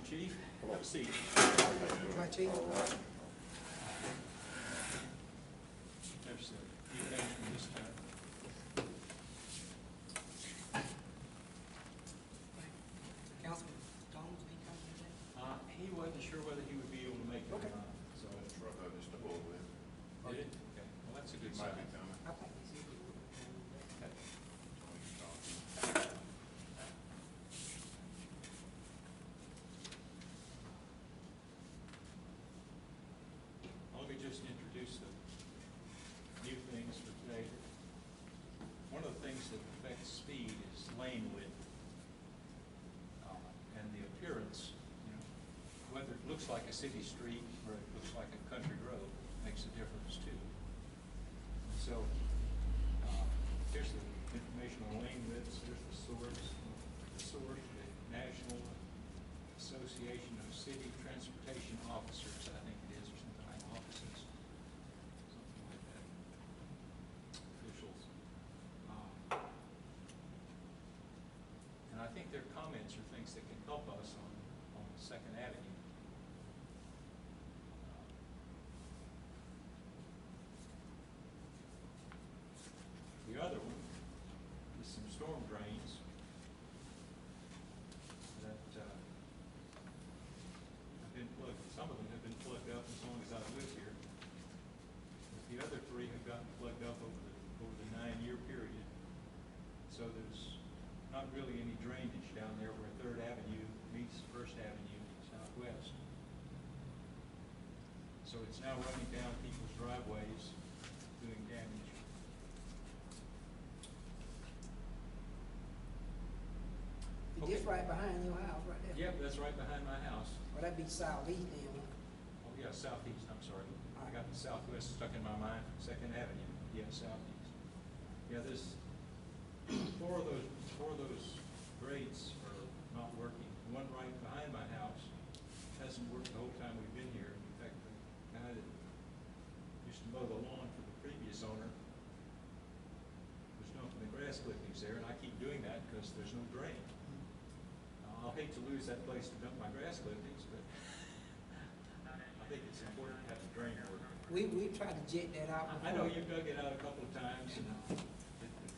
Chief. Have a seat. My chief. There's a few things from this time. Councilman Thomas, he coming today? He wasn't sure whether he would be able to make it or Okay. not, so. Just to hold with. Did it? Okay, well, that's a good Might sign. be coming. I think he's here. Okay. Let me just introduce the new things for today. One of the things that affects speed is lane width. And the appearance, you know, whether it looks like a city street or it looks like a country road makes a difference too. So here's the information on lane widths. There's the source, the National Association of City Transportation Officers, I think it is, or something like offices, something like that, officials. And I think their comments are things that can help us on 2nd Avenue. The other one is some storm drains that have been plugged. Some of them have been plugged up as long as I've lived here. But the other 3 have gotten plugged up over the 9-year period. So there's not really any drainage down there where 3rd Avenue meets 1st Avenue southwest. So it's now running down people's driveways, doing damage. Is this right behind your house, right there? Yep, that's right behind my house. Well, that'd be southeast then, huh? Oh, yeah, southeast, I'm sorry. I got the southwest stuck in my mind, 2nd Avenue. Yeah, southeast. Yeah, there's 4 of those grades are not working. One right behind my house hasn't worked the whole time we've been here. In fact, the guy that used to mow the lawn for the previous owner was dumping the grass clippings there, and I keep doing that because there's no drain. I'll hate to lose that place to dump my grass clippings, but I think it's important to have the drain working. We tried to jet that out before. I know you've dug it out a couple of times, and it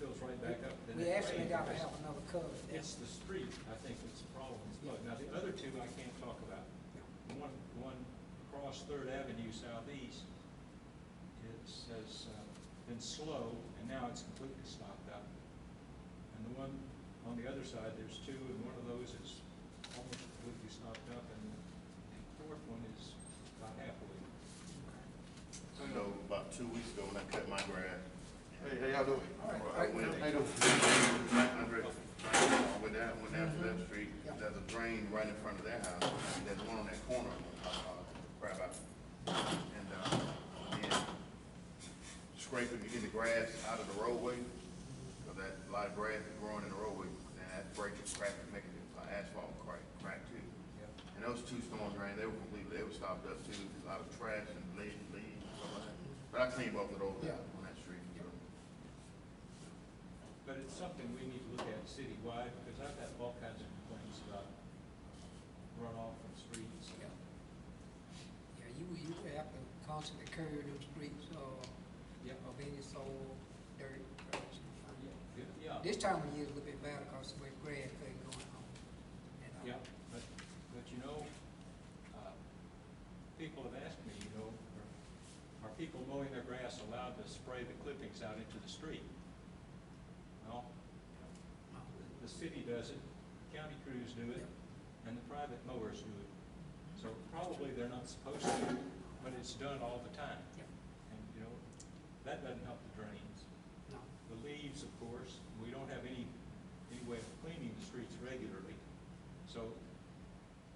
fills right back up. Then We it actually rains. got to have another cover there. It's the street, I think, that's the problem. Now, the other 2 I can't talk about. One across 3rd Avenue southeast has been slow, and now it's completely stopped up. And the one on the other side, there's 2, and one of those is almost completely stopped up, and the 4th one is about halfway. I know about 2 weeks ago when I cut my grass. Hey, how y'all doing? All right. I went How you doing? went down to that street. There's a drain right in front of their house. There's one on that corner, crap out. And then scraping, getting the grass out of the roadway. Because that, a lot of grass is growing in the roadway. And that's breaking, cracking, making the asphalt crack too. And those 2 storm drains, they were stopped up too. A lot of trash and leaves and stuff like that. But I cleaned both of those out on that street. So. But it's something we need to look at citywide, because I've had all kinds of complaints about runoff from streets. Yeah. Yeah, you would have to constantly curb them streets, of any soil, dirt, trash. Yeah. This time of year is a little bit better because of the way grass cutting going on. And, Yeah, but you know, people have asked me, you know, are people mowing their grass allowed to spray the clippings out into the street? Well, the city does it, county crews do it, and the private mowers do it. So probably they're not supposed to, but it's done all the time. Yep. And, you know, that doesn't help the drains. No. The leaves, of course, we don't have any way of cleaning the streets regularly. So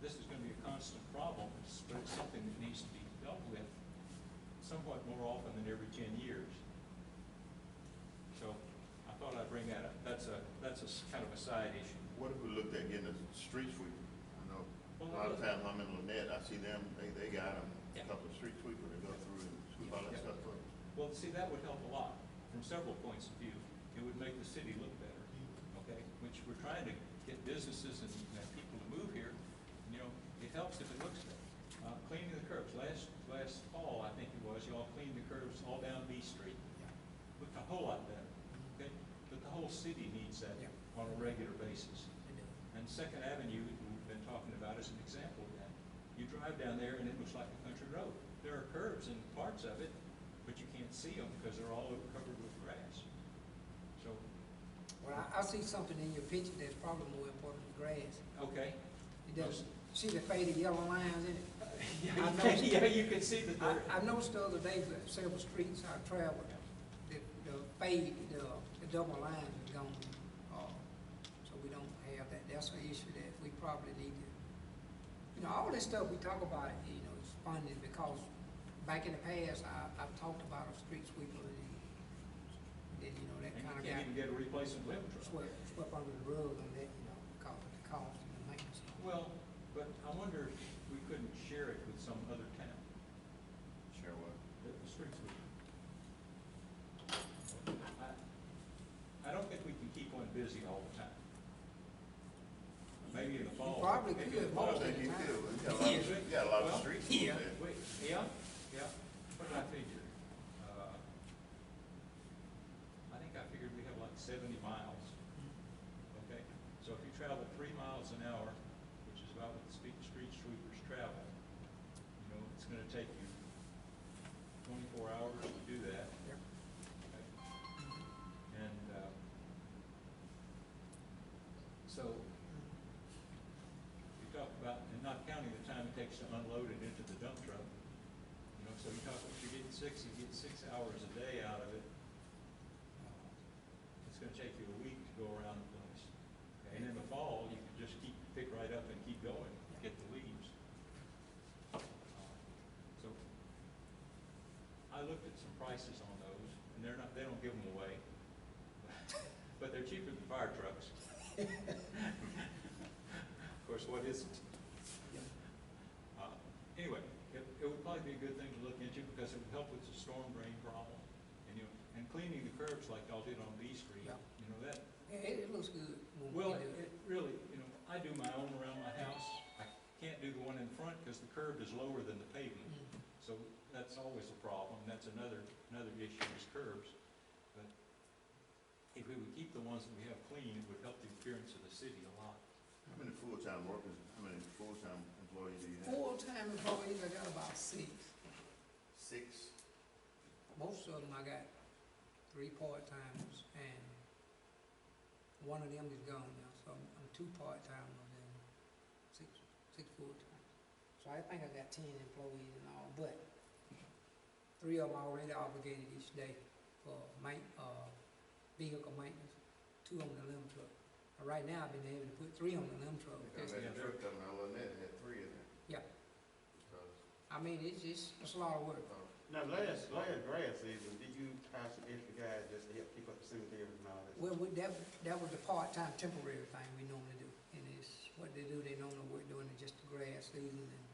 this is going to be a constant problem, but it's something that needs to be dealt with somewhat more often than every 10 years. So I thought I'd bring that up. That's a kind of a side issue. What if we looked at getting a street sweeper? I know a lot of times I'm in Lynette, I see them, they got them, a couple of street sweepers that go through and sweep all that stuff up. Well, see, that would help a lot from several points of view. It would make the city look better, okay? Which we're trying to get businesses and people to move here. You know, if it helps if it looks good. Cleaning the curbs, last fall, I think it was, y'all cleaned the curbs all down B Street. Yeah. Looked a whole lot better, okay? But the whole city needs that Yeah. on a regular basis. They do. And Second Avenue, we've been talking about as an example of that. You drive down there and it looks like a country road. There are curbs in parts of it, but you can't see them because they're all covered with grass. So, Well, I see something in your picture that's probably more important than grass. okay. It does, see the faded yellow lines in it? Yeah, I you noticed can, yeah, you can see that they're. I noticed the other day that several streets I traveled, the fade, the double lines are gone. So we don't have that. That's an issue that we probably need to, all this stuff we talk about, is funded because back in the past, I've talked about a street sweeper and that, that And kind you of can't got even get a replacement limb truck. swept under the rug on that, because of the cost and the maintenance. Well, but I wonder if we couldn't share it with some other town, Share what? the street sweeper. I don't think we can keep one busy all the time. Maybe in the fall. probably maybe could, in the fall. most of I think the you time. do. You got a lot of Well, streets. yeah. there. Wait, yeah, what did I figure? I think I figured we have like 70 miles, okay? So if you travel 3 miles an hour, which is about what the street sweepers travel, it's gonna take you 24 hours to do that. Yep. Okay. And, so, we talk about, and not counting the time it takes to unload it into the dump truck, so you talk, if you're getting 6 hours a day out of it, it's gonna take you a week to go around the place. Okay, and in the fall, you can just pick right up and keep going, get the leaves. So, I looked at some prices on those, and they don't give them away, but they're cheaper than fire trucks. Of course, what isn't? Anyway, it would probably be a good thing to look into because it would help with the storm drain problem. And cleaning the curbs like y'all did on B Street, Yeah. that. Yeah, it looks good. when Well, we do it really, I do my own around my house. I can't do the one in front because the curb is lower than the pavement. Mhm. So that's always a problem. That's another issue is curbs. But if we would keep the ones that we have clean, it would help the appearance of the city a lot. How many full-time workers, how many full-time employees do you have? Full-time employees, I got about 6. 6? Most of them, I got 3 part-timers, and one of them is gone now, so I'm 2 part-timers and 6 full-timers. So I think I got 10 employees and all, but 3 of them already obligated each day for vehicle maintenance, 2 on the limb truck. Right now, I've been able to put 3 on the limb truck. I met the truck coming out of that, had 3 in there. Yeah, Because, I mean, it's a lot of work. Now, last grass season, did you hire some extra guys just to help keep up the cemeteries and all that? Well, that was the part-time temporary thing we normally do, and it's what they do, they normally work doing it just the grass season and,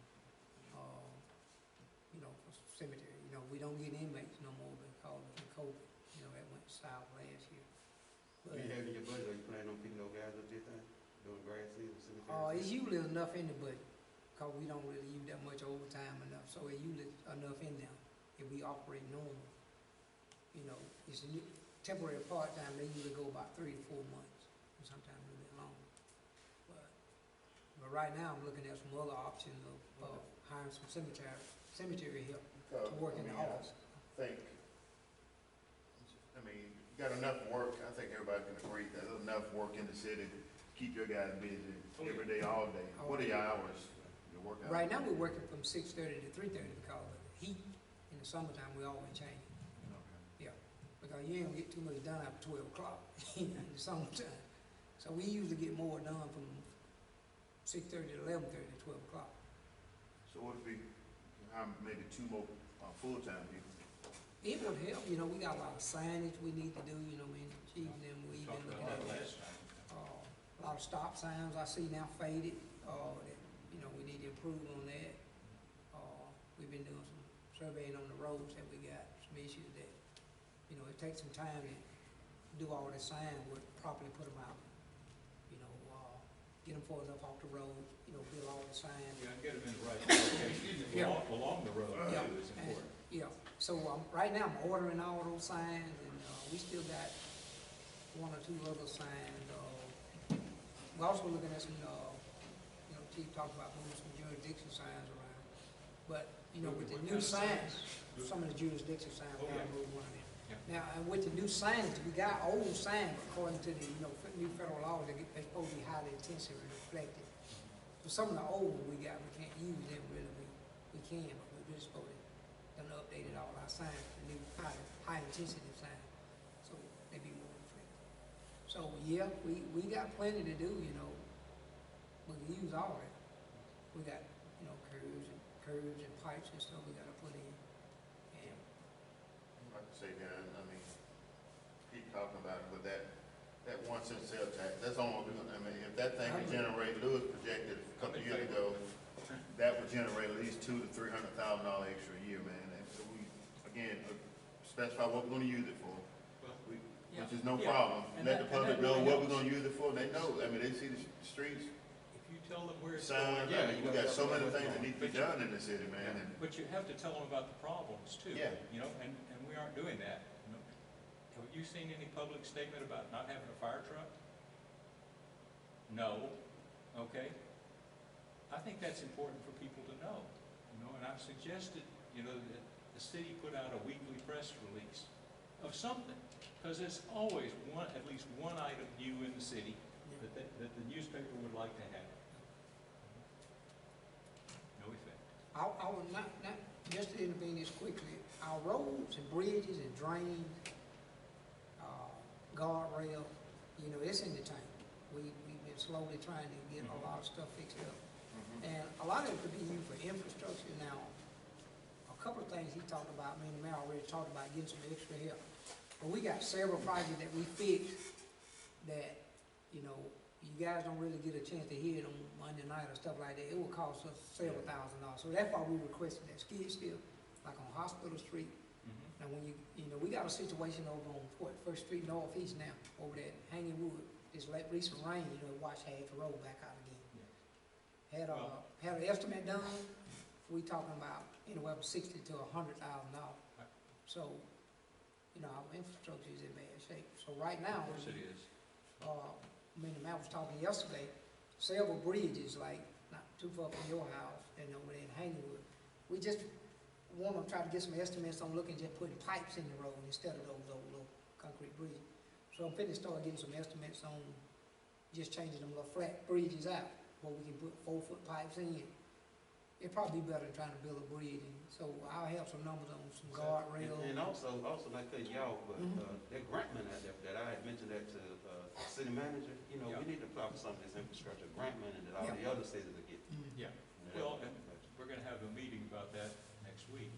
for cemetery, we don't get inmates no more because of the COVID, that went south last year. Do you have in your budget, are you planning on picking those guys up this time, doing grass season, cemetery? It's usually enough in the budget, because we don't really use that much overtime enough, so it's usually enough in there if we operate normal. It's a temporary part-time, they usually go about 3 to 4 months, and sometimes a little bit longer. But right now, I'm looking at some other options of hiring some cemetery help to work in the office. you got enough work, I think everybody can agree, there's enough work in the city to keep your guys busy every day, all day. What are your hours, your work hours? Right now, we're working from 6:30 to 3:30 because of the heat. In the summertime, we always change. Okay. Yeah, because you ain't gonna get too much done after 12 o'clock in the summertime. So we usually get more done from 6:30 to 11:30 to 12 o'clock. So what if we hire maybe 2 more full-time people? It would help, we got a lot of signage we need to do, chief and them, we've been Talked looking about at that that. last time. A lot of stop signs I see now faded, that, we need to improve on that. We've been doing some surveying on the roads that we got, some issues that, it takes some time to do all the sign work, properly put them out. get them far enough off the road, build all the signs. Yeah, and get them in the right location, Yeah. along the road Yeah, too is and, important. yeah, so, right now I'm ordering all those signs, and, we still got one or two other signs, we're also looking at some, Chief talked about moving some jurisdiction signs around, but, with the What new kind of signs, some of the jurisdiction signs, we Oh, gotta yeah. move one of them. Yeah. Now, and with the new signs, we got old signs, according to the, new federal laws, they're supposed to be highly intensive and reflective. So some of the old ones we got, we can't use them really, we can, but we're just supposed to, done updated all our signs, the new high intensity signs, so they be more reflective. So, yeah, we got plenty to do, we can use all of it. We got, curves and pipes and stuff we gotta put in, and, Like I say, guys, I mean, keep talking about it, but that 1 cent sales tax, that's all we're gonna, if that thing can generate, Lewis projected a couple of years ago, that would generate at least $200,000 to $300,000 extra a year, man. And so we, again, specify what we're gonna use it for, which is no Yeah. problem. And Let that- the public and that know really what we're helps. gonna use it for, they know, they see the streets, If you tell them where it's signs, going. I mean, we got so many things that need to be done in the city, man, and, But you have to tell them about the problems too. Yeah. And we aren't doing that. Have you seen any public statement about not having a fire truck? No. Okay. I think that's important for people to know, and I've suggested, that the city put out a weekly press release of something, because there's always at least one item new in the city that the newspaper would like to have. No effect. I will not, just to intervene this quickly, our roads and bridges and drains, guardrail, it's in the tank. We've been slowly trying to get a lot of stuff fixed up. And a lot of it could be used for infrastructure. Now, a couple of things he talked about, me and the mayor already talked about getting some extra help. But we got several projects that we fixed that, you guys don't really get a chance to hear it on Monday night or stuff like that. It will cost us several $1,000s. So that's why we requested that skid steer, like on Hospital Street. Now, when we got a situation over on First Street Northeast now, over there at Hanging Wood. This recent rain, it washed half the road back out again. Had an estimate done, we talking about anywhere from $60,000 to $100,000. So, our infrastructure is in bad shape. So right now, Of course it is. the man was talking yesterday, several bridges, like not too far from your house and over there in Hangingwood. We just want to try to get some estimates on looking, just putting pipes in the road instead of those old little concrete bridges. So I'm finna start getting some estimates on just changing them little flat bridges out, where we can put 4-foot pipes in. It'd probably be better than trying to build a bridge, and so I'll have some numbers on some guardrails. And also not cutting y'all, but that grant money out there, that I had mentioned that to the city manager, Yeah. we need to apply for some of this infrastructure grant money that all Yeah. the other cities are getting. Yeah. Well, and we're gonna have a meeting about that next week,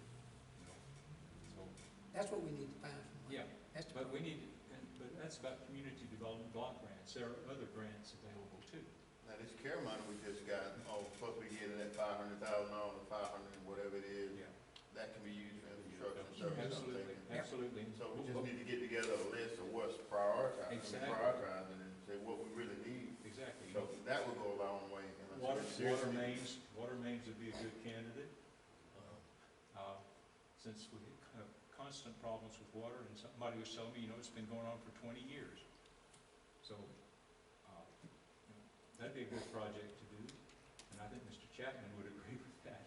so, That's what we need to find some money. yeah. That's the But we need, but that's about community development block grants. There are other grants available too. now this care money we just got, plus we getting that $500,000, 500, whatever it is, that can be used for infrastructure and services, I'm Absolutely, thinking. absolutely. So we just need to get together a list of what's prioritized, Exactly. prioritizing and say what we really need. Exactly. So that will go a long way. And I Water said, seriously, mains would be a good candidate. Since we have constant problems with water, and somebody was telling me, it's been going on for 20 years. So, that'd be a good project to do, and I think Mr. Chapman would agree with that.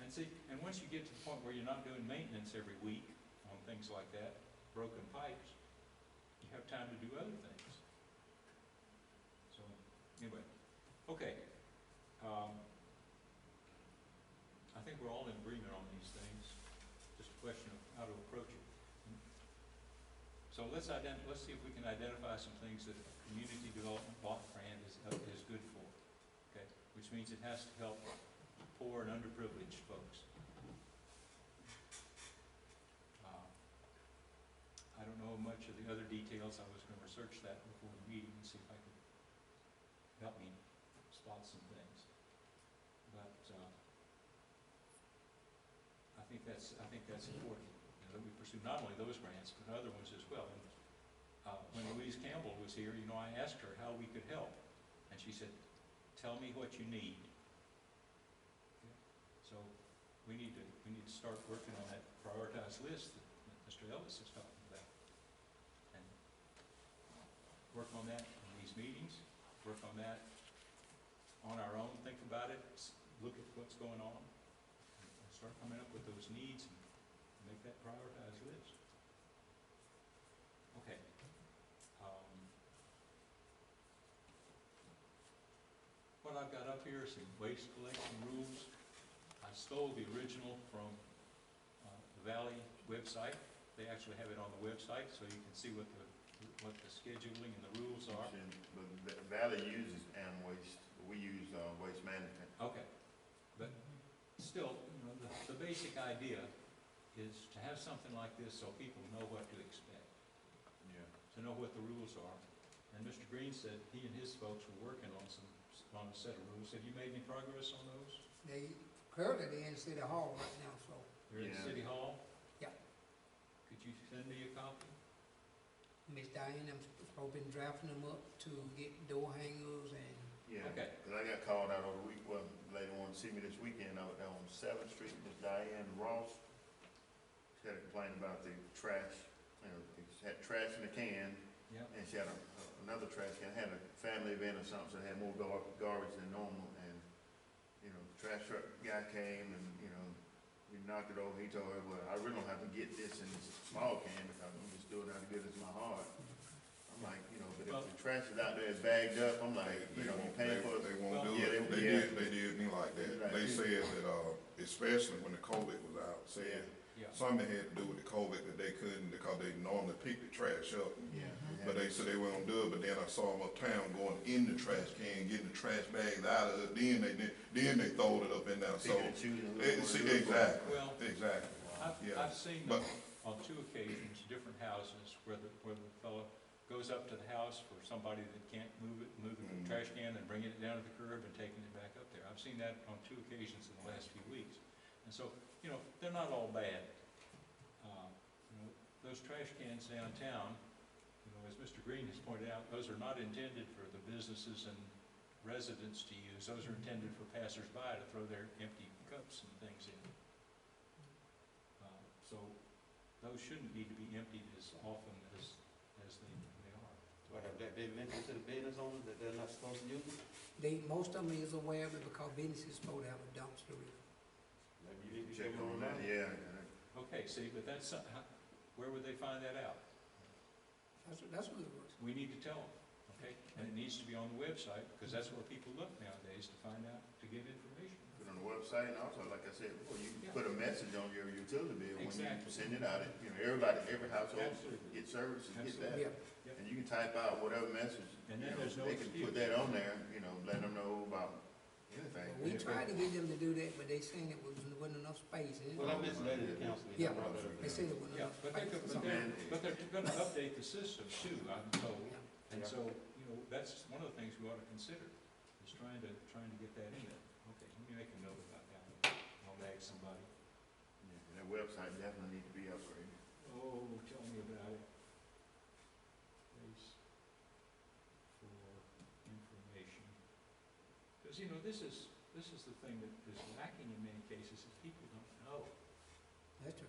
And see, and once you get to the point where you're not doing maintenance every week on things like that, broken pipes, you have time to do other things. So, anyway, okay. I think we're all in agreement on these things, just a question of how to approach it. So let's see if we can identify some things that a community development block grant is good for, okay? Which means it has to help poor and underprivileged folks. I don't know much of the other details. I was going to research that before the meeting and see if I could help me spot some things. But I think that's important, that we pursue not only those grants but other ones as well. And when Louise Campbell was here, I asked her how we could help, and And she said, tell me what you need. Okay. So we need to start working on that prioritized list that Mr. Ellis is talking about. And work on that in these meetings, work on that on our own, think about it, look at what's going on, and start coming up with those needs and make that prioritized list. Okay. What I've got up here is some waste collection rules. I stole the original from the Valley website. They actually have it on the website, so you can see what the scheduling and the rules are. But Valley uses waste, we use waste management. Okay, but still, you know, the basic idea is to have something like this so people know what to expect, Yeah. to know what the rules are. And Mr. Green said he and his folks were working on a set of rules. Have you made any progress on those? They, currently they're in City Hall right now, so, They're in Yeah. City Hall? yeah. Could you send me a copy? Miss Diane, I'm hoping drafting them up to get door hangers and, Yeah. Okay. Cause I got called out over the week, well, later on to see me this weekend, out there on 7th Street, Miss Diane Ross. She had a complaint about the trash, you know, it had trash in the can, Yeah. and she had another trash can, had a family event or something, so it had more garbage than normal, and, you know, the trash truck guy came and, you know, we knocked it over, he told her, well, I really don't have to get this in this small can, because I'm just doing it out of good as my heart. I'm like, you know, but if the trash is out there, it's bagged up, I'm like, you know, you're paying for it. They won't do Yeah, it. They did me like that. Right. They said that, especially when the COVID was out, said Yeah. something had to do with the COVID that they couldn't, because they normally pick the trash up. Yeah. But they said they weren't do it, but then I saw them uptown going in the trash can, getting the trash bags out of it, then they throwed it up in there, so. Picking and choosing. Exactly, Well, exactly. Yeah. I've seen But- on 2 occasions, different houses where the fellow goes up to the house for somebody that can't move the Mhm. trash can and bringing it down to the curb and taking it back up there. I've seen that on 2 occasions in the last few weeks. And so, you know, they're not all bad. You know, those trash cans downtown, you know, as Mr. Green has pointed out, those are not intended for the businesses and residents to use. Those are intended for passersby to throw their empty cups and things in. So those shouldn't need to be emptied as often as they are. Or have that been mentioned to the business owners that they're not supposed to use it? most of them is aware of it because business is supposed to have a dumpster. Maybe you need to Check give them on a that, reminder. yeah. Okay, see, but that's, where would they find that out? That's what it was. We need to tell them, okay? And it needs to be on the website, because that's where people look nowadays to find out, to get information. Put on the website, and also, like I said before, you Yeah. can put a message on your utility bill when you Exactly. send it out. You know, everybody, every household Absolutely. gets services, get Absolutely. that. Yeah, And you can type out whatever message, And you then know, there's no they can excuse. put that on there, you know, let them know about anything. well, we tried to get them to do that, but they saying it wasn't enough space. And Well, I misled the council. Yeah, they said it wasn't Yeah, enough but space. or something. they're gonna update the system too, I'm told. Yeah. And Yeah. so, you know, that's one of the things we ought to consider, is trying to get that in there. Okay, let me make a note about that. I'll nag somebody. Yeah, that website definitely needs to be upgraded. Oh, tell me about it. Place for information. Because, you know, this is the thing that is lacking in many cases, is people don't know. That's true.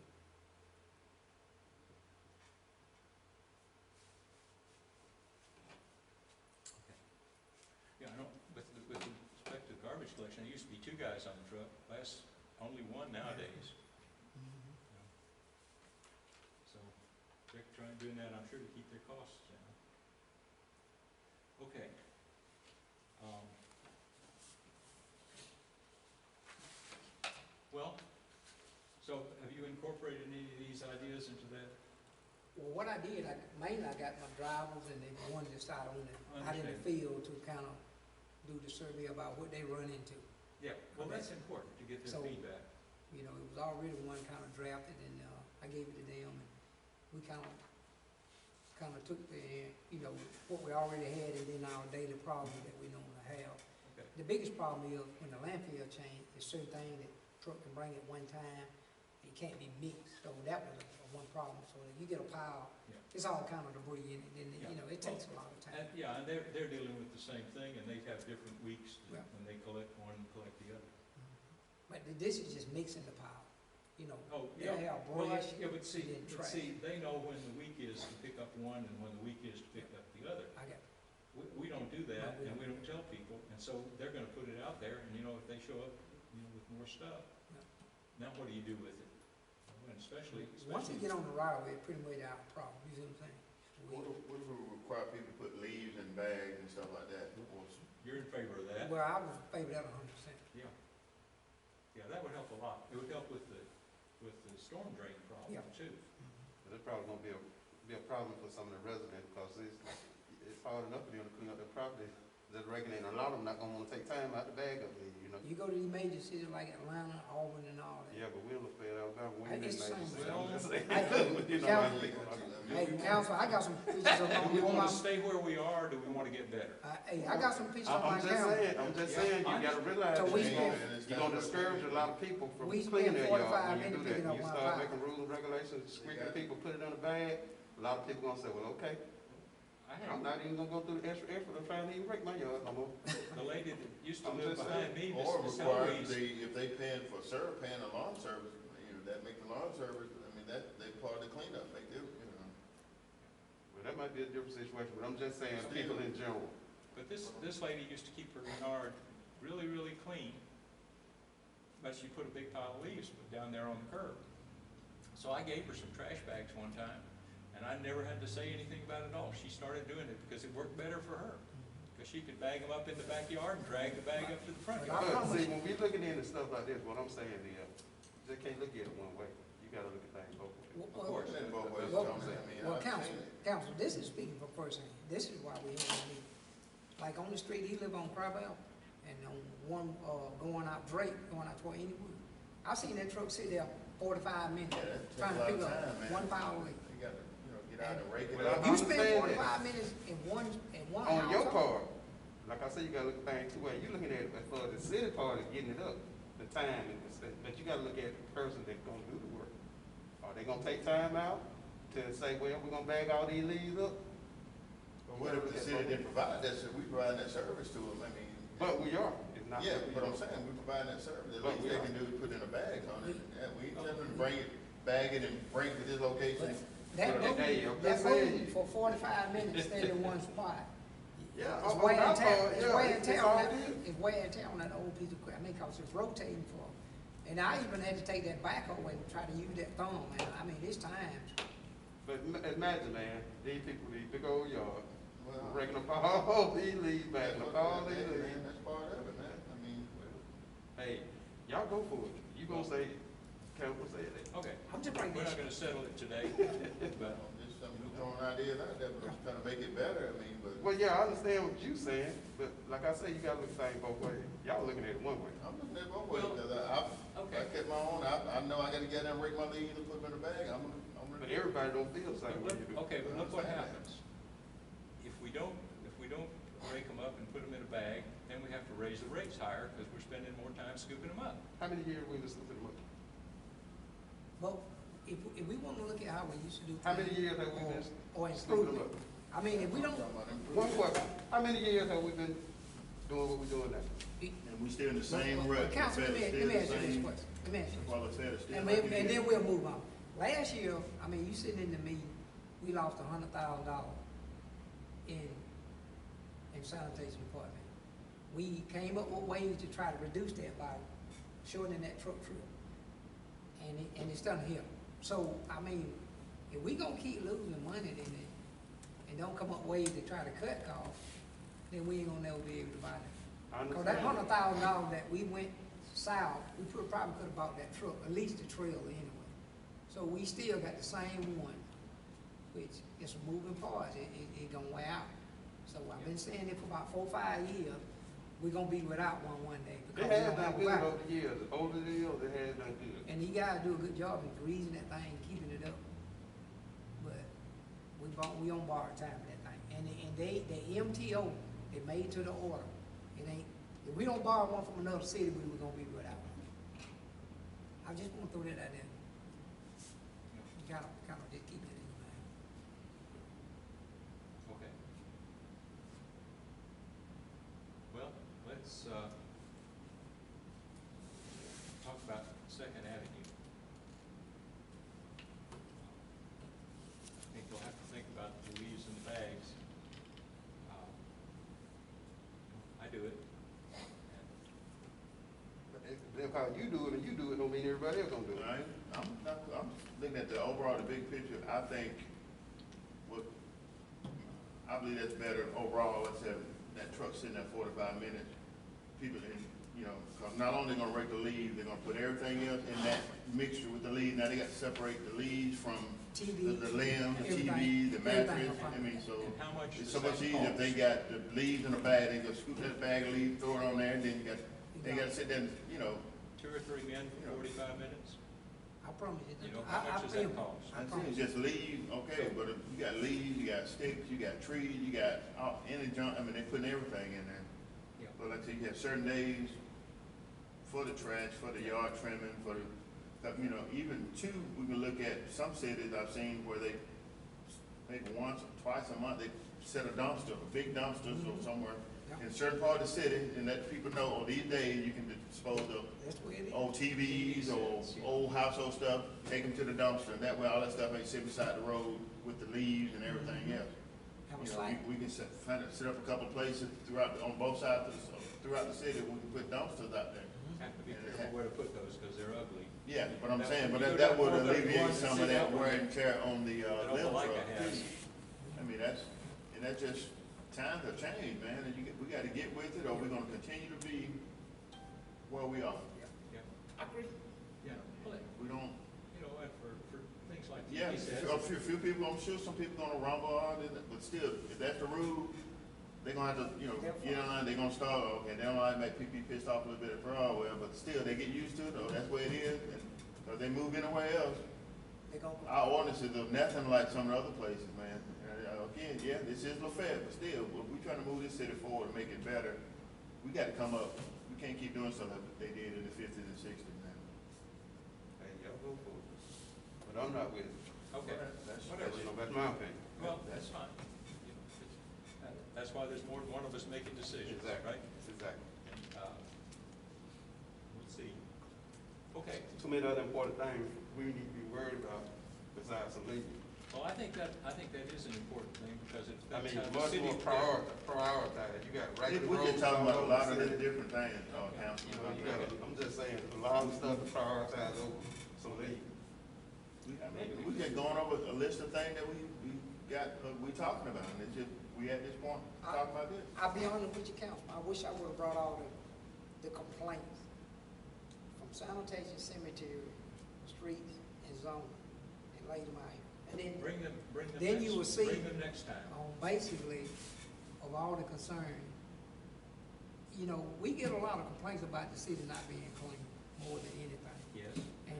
Yeah, I know, with respect to garbage collection, there used to be 2 guys on the truck, only 1 nowadays. Mhm. So they're trying, doing that, I'm sure, to keep their costs down. Okay. Well, so have you incorporated any of these ideas into that? Well, what I did, mainly I got my drivers and they wanted to start out in the field to kind of do the survey about what they run into. Yeah, well, that's important, to get their So- feedback. You know, it was already one kind of drafted and, I gave it to them and we kind of took the, you know, what we already had and then our daily problems that we normally have. Okay. The biggest problem is when the landfill change, there's certain things that truck can bring at one time, it can't be mixed, so that was one problem. So if you get a pile, Yeah. it's all kind of debris in it, and, Yeah. you know, it takes a lot of time. And, yeah, and they're dealing with the same thing, and they have different weeks Yeah. when they collect one and collect the other. But this is just mixing the pile, you know. Oh, They'll yeah. have Well, brush yeah, but see, and then trash. they know when the week is to pick up one and when the week is to pick up the other. I got, We don't do that, No, we and we don't. don't tell people, and so they're gonna put it out there, and you know, if they show up, you know, with more stuff, now what do you do with it? And especially. once you get on the right of way, it's pretty much our problem, you see what I'm saying? What if we require people to put leaves in bags and stuff like that? You're in favor of that? Well, I would favor that 100%. Yeah. Yeah, that would help a lot. It would help with the storm drain problem Yeah. too. But that's probably gonna be a problem for some of the residents, because it's hard enough for them to clean up their property. Just regulating, a lot of them not gonna wanna take time out the bag up there, you know? You go to these major cities like Atlanta, Auburn and all that. Yeah, but we don't feel Alabama, we ain't It's the in same. I'm just saying. Hey, You know, Cal- I- Hey, council, I got some pictures of Do we on wanna my, stay where we are, or do we wanna get better? hey, I got some pictures on my I'm just camera. saying, you gotta realize So that we you're gonna discourage a lot of people from we cleaning spend their yard 45 when you do minutes that. picking up You one start pile. making rules and regulations, restricting people, put it in a bag, a lot of people gonna say, well, okay, I'm not even gonna go through the extra effort to find even break my yard no more. The lady that used to I'm live just behind me, Or Miss require, Eloise, if they paying for paying a lawn service, you know, that make the lawn service, I mean, they part of the cleanup, they do, you know. Well, that might be a different situation, but I'm just saying, people in general. but this lady used to keep her yard really, really clean, but she put a big pile of leaves down there on the curb. So I gave her some trash bags one time, and I never had to say anything about it at all. She started doing it because it worked better for her, because she could bag them up in the backyard and drag the bag up to the front But yard. I promise See, you. when we looking into stuff like this, what I'm saying is, you just can't look at it one way. You gotta look at things both ways. Of course. And both ways, Well, Tom, I mean, well, I've council, seen it. council, this is speaking for person. This is why we have a meeting. Like on the street, he live on Crabell, and on one, going out Drake, going out toward Anywood. I seen that truck sit there 45 minutes, Yeah, that takes trying a to lot pick of up time, man. one pile of leaf. You gotta, you know, get out and rake it Well, up. I You spend understand that. 45 minutes in one On your household. part, like I said, you gotta look at things two ways. You looking at it as far as the city part is getting it up, the time and the stuff, but you gotta look at the person that's gonna do the work. Are they gonna take time out to say, well, we're gonna bag all these leaves up? But what if the city didn't provide that, we provide that service to them, I mean. But we are, it's not. Yeah, that we but I'm are. saying, we provide that service, at But least we they are. can do is put in a bag on it, yeah, we ain't telling them to bring it, bag it and bring it to this location. That Put it move, in- Hey, I'm that just saying. move for 45 minutes, stay in one spot. Yeah, It's on wear our and tear, part, it's yeah, wear and it's tear all on that, it is. it's wear and tear on that old piece of equipment, I mean, cause it's rotating for, and I even had to take that backhoe and try to use that thumb, man, I mean, it's times. But imagine, man, these people, these big old yards, Well, breaking up all these leaves, that's bagging up what- all these man, leaves. that's part of it, man, I mean, Hey, y'all go for it. You gonna say, council say that. Okay, I'm just bringing we're this, not gonna settle it today, but just some throwing ideas out there, but I'm trying to make it better, I mean, but Well, yeah, I understand what you're saying, but like I say, you gotta look at things both ways. Y'all looking at it one way. I'm looking at both ways, Well, because I okay. kept my own, I know I gotta get down and rake my leaves and put them in a bag, I'm gonna. But everybody don't feel the same way you do. Okay, but look what happens. If we don't rake them up and put them in a bag, then we have to raise the rates higher, because we're spending more time scooping them up. How many years we just looking at them? but if we wanna look at how we used to do things. How many years have we been Or scooping improve them it, up? I mean, if we don't, One question, how many years have we been doing what we're doing now? And we still in the same Well, rut. council, The let Fed is me still ask the you this same. question, let me ask you this. While the Fed is still And like we, it and is. then we'll move on. Last year, I mean, you sitting in the meeting, we lost $100,000 in sanitation department. We came up with ways to try to reduce that by shortening that truck trip. And it's done here. So, I mean, if we gonna keep losing money in it and don't come up with ways to try to cut costs, then we ain't gonna never be able to buy that. I Cause that understand. $100,000 that we went south, we probably could have bought that truck, at least the trailer anyway. So we still got the same one, which is a moving parts, it gonna wear out. So I've been saying it for about 4 or 5 years, we're gonna be without one day. They because we have don't done have a good backup. over the years. The older they are, they have done good. And you guys do a good job in greasing that thing, keeping it up. But we on borrowed time with that thing. And the MTO, they made to the order. It ain't, if we don't borrow one from another city, we're gonna be without one. I just wanna throw that out there. You gotta just keep it in mind. Okay. let's, talk about Second Avenue. I think we'll have to think about the leaves and the bags. I do it. But because you do it and you do it, don't mean everybody else gonna do it. I'm looking at the overall, the big picture. I think I believe that's better overall. Let's have that truck sitting there 45 minutes. People, because not only gonna rake the leaves, they're gonna put everything else in that mixture with the leaves. Now they got to separate the leaves from TV, the limb, the everything, TV, the mattress. everything. I mean, so And how much it's does so much that easier if they cost? got the leaves in a bag. They just scoop that bag of leaves, throw it on there, and then they got to sit there and, 2 or 3 men You for know. 45 minutes? I promise you. You know, I- how I much does pay that 'em. cost? I and promise it's you. just leaves, okay, but if you got leaves, you got sticks, you got trees, you got any junk. I mean, they putting everything in there. Yeah. But like I said, you have certain days for the trash, for the yard trimming, for the, even two, we can look at some cities I've seen where they, maybe once or twice a month, they set a dumpster, a big dumpster, so somewhere Yep. in a certain part of the city, and let people know, these days you can dispose of That's the way it is. old TVs or Yeah. old household stuff, take them to the dumpster, and that way all that stuff ain't sit beside the road with the leaves and everything else. Have a You know, site. we can set up a couple of places throughout, on both sides throughout the city, we can put dumpsters out there. Have to be careful where to put those, because they're ugly. Yeah, but I'm That- saying, but you that go that to would 431 alleviate and some see of that that one. wear and tear on the, That limb Opelika truck. has. I mean, that's just, times have changed, man, and we gotta get with it, or we're gonna continue to be where we are. Yeah, I agree. yeah. Well, We don't, and for things like yeah, he says. a few people, I'm sure some people gonna rumble on it, but still, if that's the rule, they're gonna have to, get in line, they're gonna start, okay, they don't like make people be pissed off a little bit at first, well, but still, they get used to it, or that's the way it is, and, cause they move anywhere else. They gonna, Our ordinances are nothing like some of the other places, man. Again, yeah, this is LaFayette, but still, if we trying to move this city forward and make it better, we gotta come up, we can't keep doing something that they did in the 50s and 60s, man. Hey, y'all go for it. But I'm not with it. Okay, That's- whatever. That's my opinion. Well, that's fine. That's why there's more than one of us making decisions, Exactly. right? Exactly. Let's see. Okay, Too many other important things we need to be worried about besides the leaves. well, I think that is an important thing, because it I affects mean, how the much city. more prioritize. You got regular We're roads. just talking all about a over lot of the the city. different things, council. You know, you got, I'm just saying, a lot of stuff to prioritize over some leaves. We just going over a list of things that we got, we talking about, and it's just, we at this point, talking about this. I'll be honest with you, council, I wish I would've brought all the complaints from sanitation, cemetery, streets, and zoning, and laid them out here. And then, Bring them Then you will next, see. bring them next time. on basically of all the concern, we get a lot of complaints about the city not being clean, more than anything. Yes. And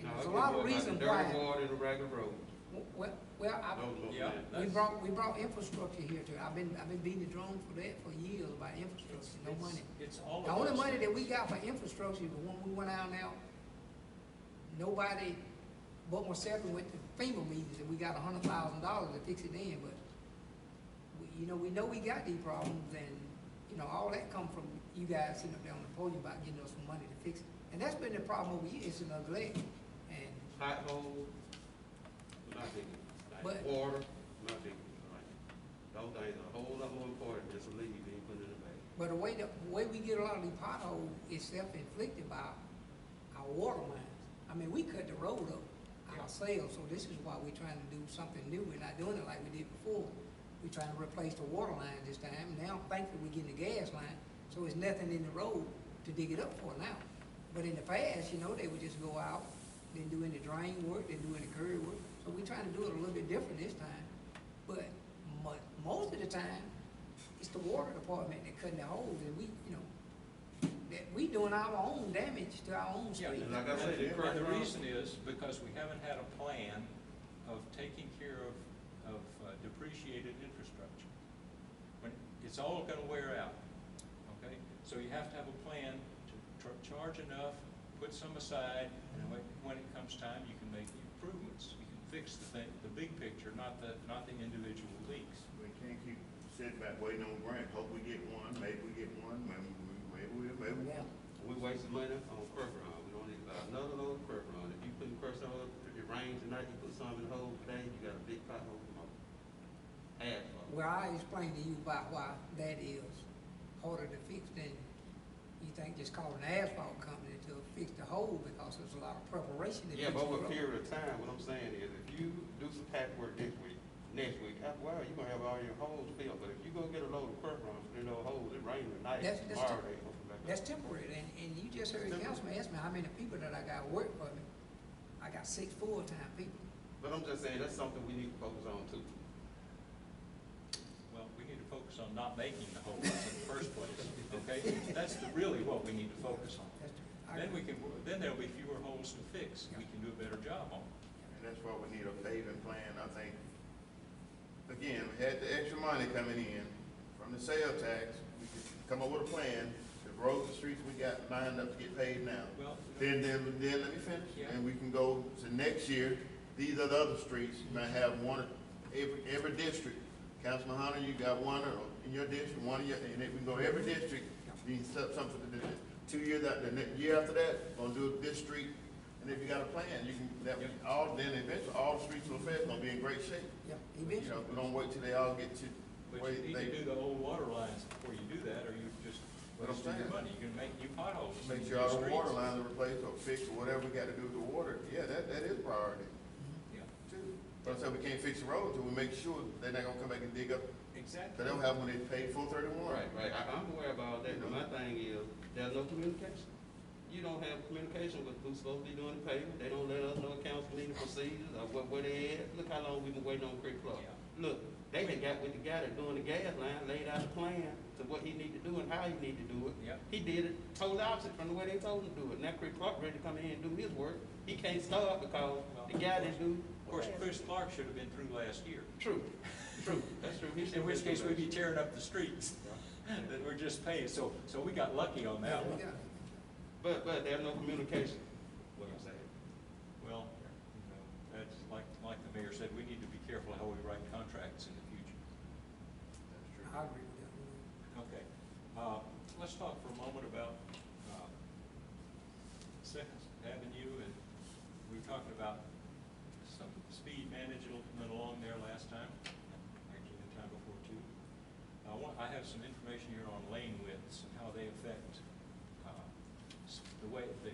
No, there's I a get lot more of about reasons the why. Dirty water in the regular road. Well, Those little Yeah. things. we brought infrastructure here too. I've been beating the drum for that for years about infrastructure, no money. It's all of The only those money that we things. got for infrastructure, the one we went out now, nobody but myself and went to FEMA meetings, and we got $100,000 to fix it then, but we know we got these problems, and, all that come from you guys sitting up there on the podium about getting us some money to fix it. And that's been the problem over years, it's a neglect, and, Potholes, not digging. But- Water, not digging. Those things are a whole lot more important than just a leaf being put in the bag. but the way we get a lot of these potholes is self-inflicted by our water lines. I mean, we cut the road up ourselves, so this is why we're trying to do something new. We're not doing it like we did before. We're trying to replace the water line this time. Now, thankfully, we're getting the gas line, so there's nothing in the road to dig it up for now. But in the past, they would just go out, didn't do any drain work, didn't do any curb work. So we're trying to do it a little bit different this time. But most of the time, it's the water department that cutting the holes, and that we doing our own damage to our own Yeah, street. And like I said, they and crack the around. reason is because we haven't had a plan of taking care of depreciated infrastructure. When it's all gonna wear out, okay? So you have to have a plan to charge enough, put some aside, and when it comes time, you can make the improvements. You can fix the big picture, not the individual leaks. We can't keep sitting back waiting on grant, hope we get one, maybe we get one, maybe maybe. Yeah. We wasting money on curb run, we don't need another load of curb run. If you put the first on, if it rains tonight, you put some in the hole today, you got a big pothole tomorrow. Asphalt. Well, I explained to you about why that is harder to fix than you think just calling an asphalt company to fix the hole, because there's a lot of preparation. Yeah, but over a period of time, what I'm saying is, if you do some patchwork next week, after a while, you're gonna have all your holes filled. But if you go get a load of curb runs, you know, holes, it rains tonight, That's tomorrow they open back up. That's temporary, and you just heard the councilman ask me how many people that I got work for me. I got 6 full-time people. But I'm just saying, that's something we need to focus on too. Well, we need to focus on not making the holes in the first place, okay? That's really what we need to focus on. Then then there'll be fewer holes to fix. We can do a better job on. And that's why we need a paving plan, I think. Again, we had the extra money coming in from the sales tax, we could come up with a plan, the roads and streets we got lined up to get paved now. Well, Then let me finish, Yeah. and we can go to next year, these are the other streets, you might have one, every district. Councilman Hunter, you got one in your district, one in your, and then we can go to every district, you something to do. 2 years out, the next year after that, gonna do this street, and if you got a plan, you can, Yep. then eventually, all the streets of the Fed gonna be in great shape. Yeah, You eventually. know, we don't wait till they all get to but where you need they, to do the old water lines before you do that, or you just What I'm wasting your saying. money. You're gonna make new potholes. make in sure all the streets. water lines are replaced or fixed, or whatever we gotta do to water. Yeah, that is priority Yeah, too. But I said we can't fix the road until we make sure they're not gonna come back and dig up, exactly. cause they don't have when they pay full 31. Right. I'm aware about all that, but my thing is, there's no communication. You don't have communication with who's supposed to be doing the payment. They don't let us know council meeting procedures or where they at. Look how long we've been waiting on Creek Clark. Yeah. Look, they had got with the guy that doing the gas line, laid out a plan to what he need to do and how he need to do it. Yep. He did it total opposite from the way they told him to do it. Now Creek Clark ready to come in and do his work. He can't start because the guy didn't do. Of course, Chris Clark should have been through last year. True, that's true. He In should which have case, been we'd be tearing up the streets that we're just paying. So we got lucky on Yeah, that we one. got it. But there's no communication, what I'm saying. Well, you know, that's like the mayor said, we need to be careful how we write contracts in the future. That's true. I agree with that. Okay, let's talk for a moment about, Second Avenue, and we talked about some speed management along there last time, actually the time before too. I have some information here on lane widths and how they affect, the way, the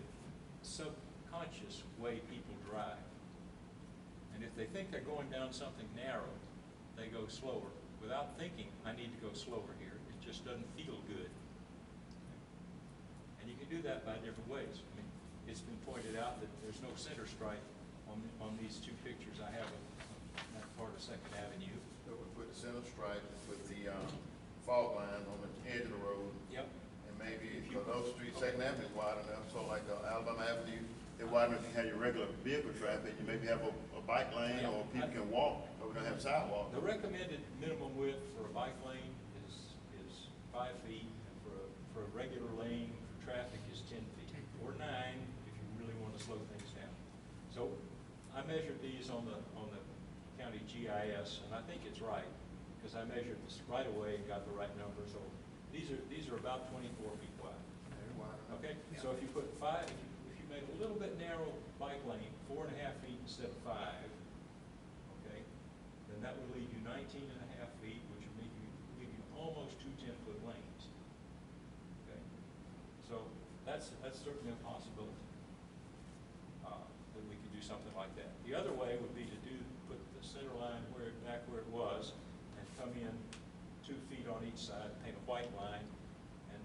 subconscious way people drive. And if they think they're going down something narrow, they go slower. Without thinking, I need to go slower here. It just doesn't feel good. And you can do that by different ways. I mean, it's been pointed out that there's no center stripe on these two pictures I have of that part of Second Avenue. So we put the center stripe with the, fault line on the edge of the road. Yep. And maybe for those streets, Second Avenue is wide enough, so like Alabama Avenue, they're wide enough you have your regular vehicle traffic, you maybe have a bike lane, or people can walk, or we don't have sidewalk. The recommended minimum width for a bike lane is 5 feet, and for a regular lane for traffic is 10 feet, or 9 if you really want to slow things down. So I measured these on the county GIS, and I think it's right, because I measured this right away and got the right number. So these are about 24 feet wide. They're wide enough. Okay, Yeah. so if you put 5, if you make a little bit narrow bike lane, 4.5 feet instead of 5, okay, then that would leave you 19.5 feet, which would give you almost 2 10-foot lanes. Okay, so that's certainly a possibility that we could do something like that. The other way would be to put the center line back where it was, and come in 2 feet on each side, paint a white line, and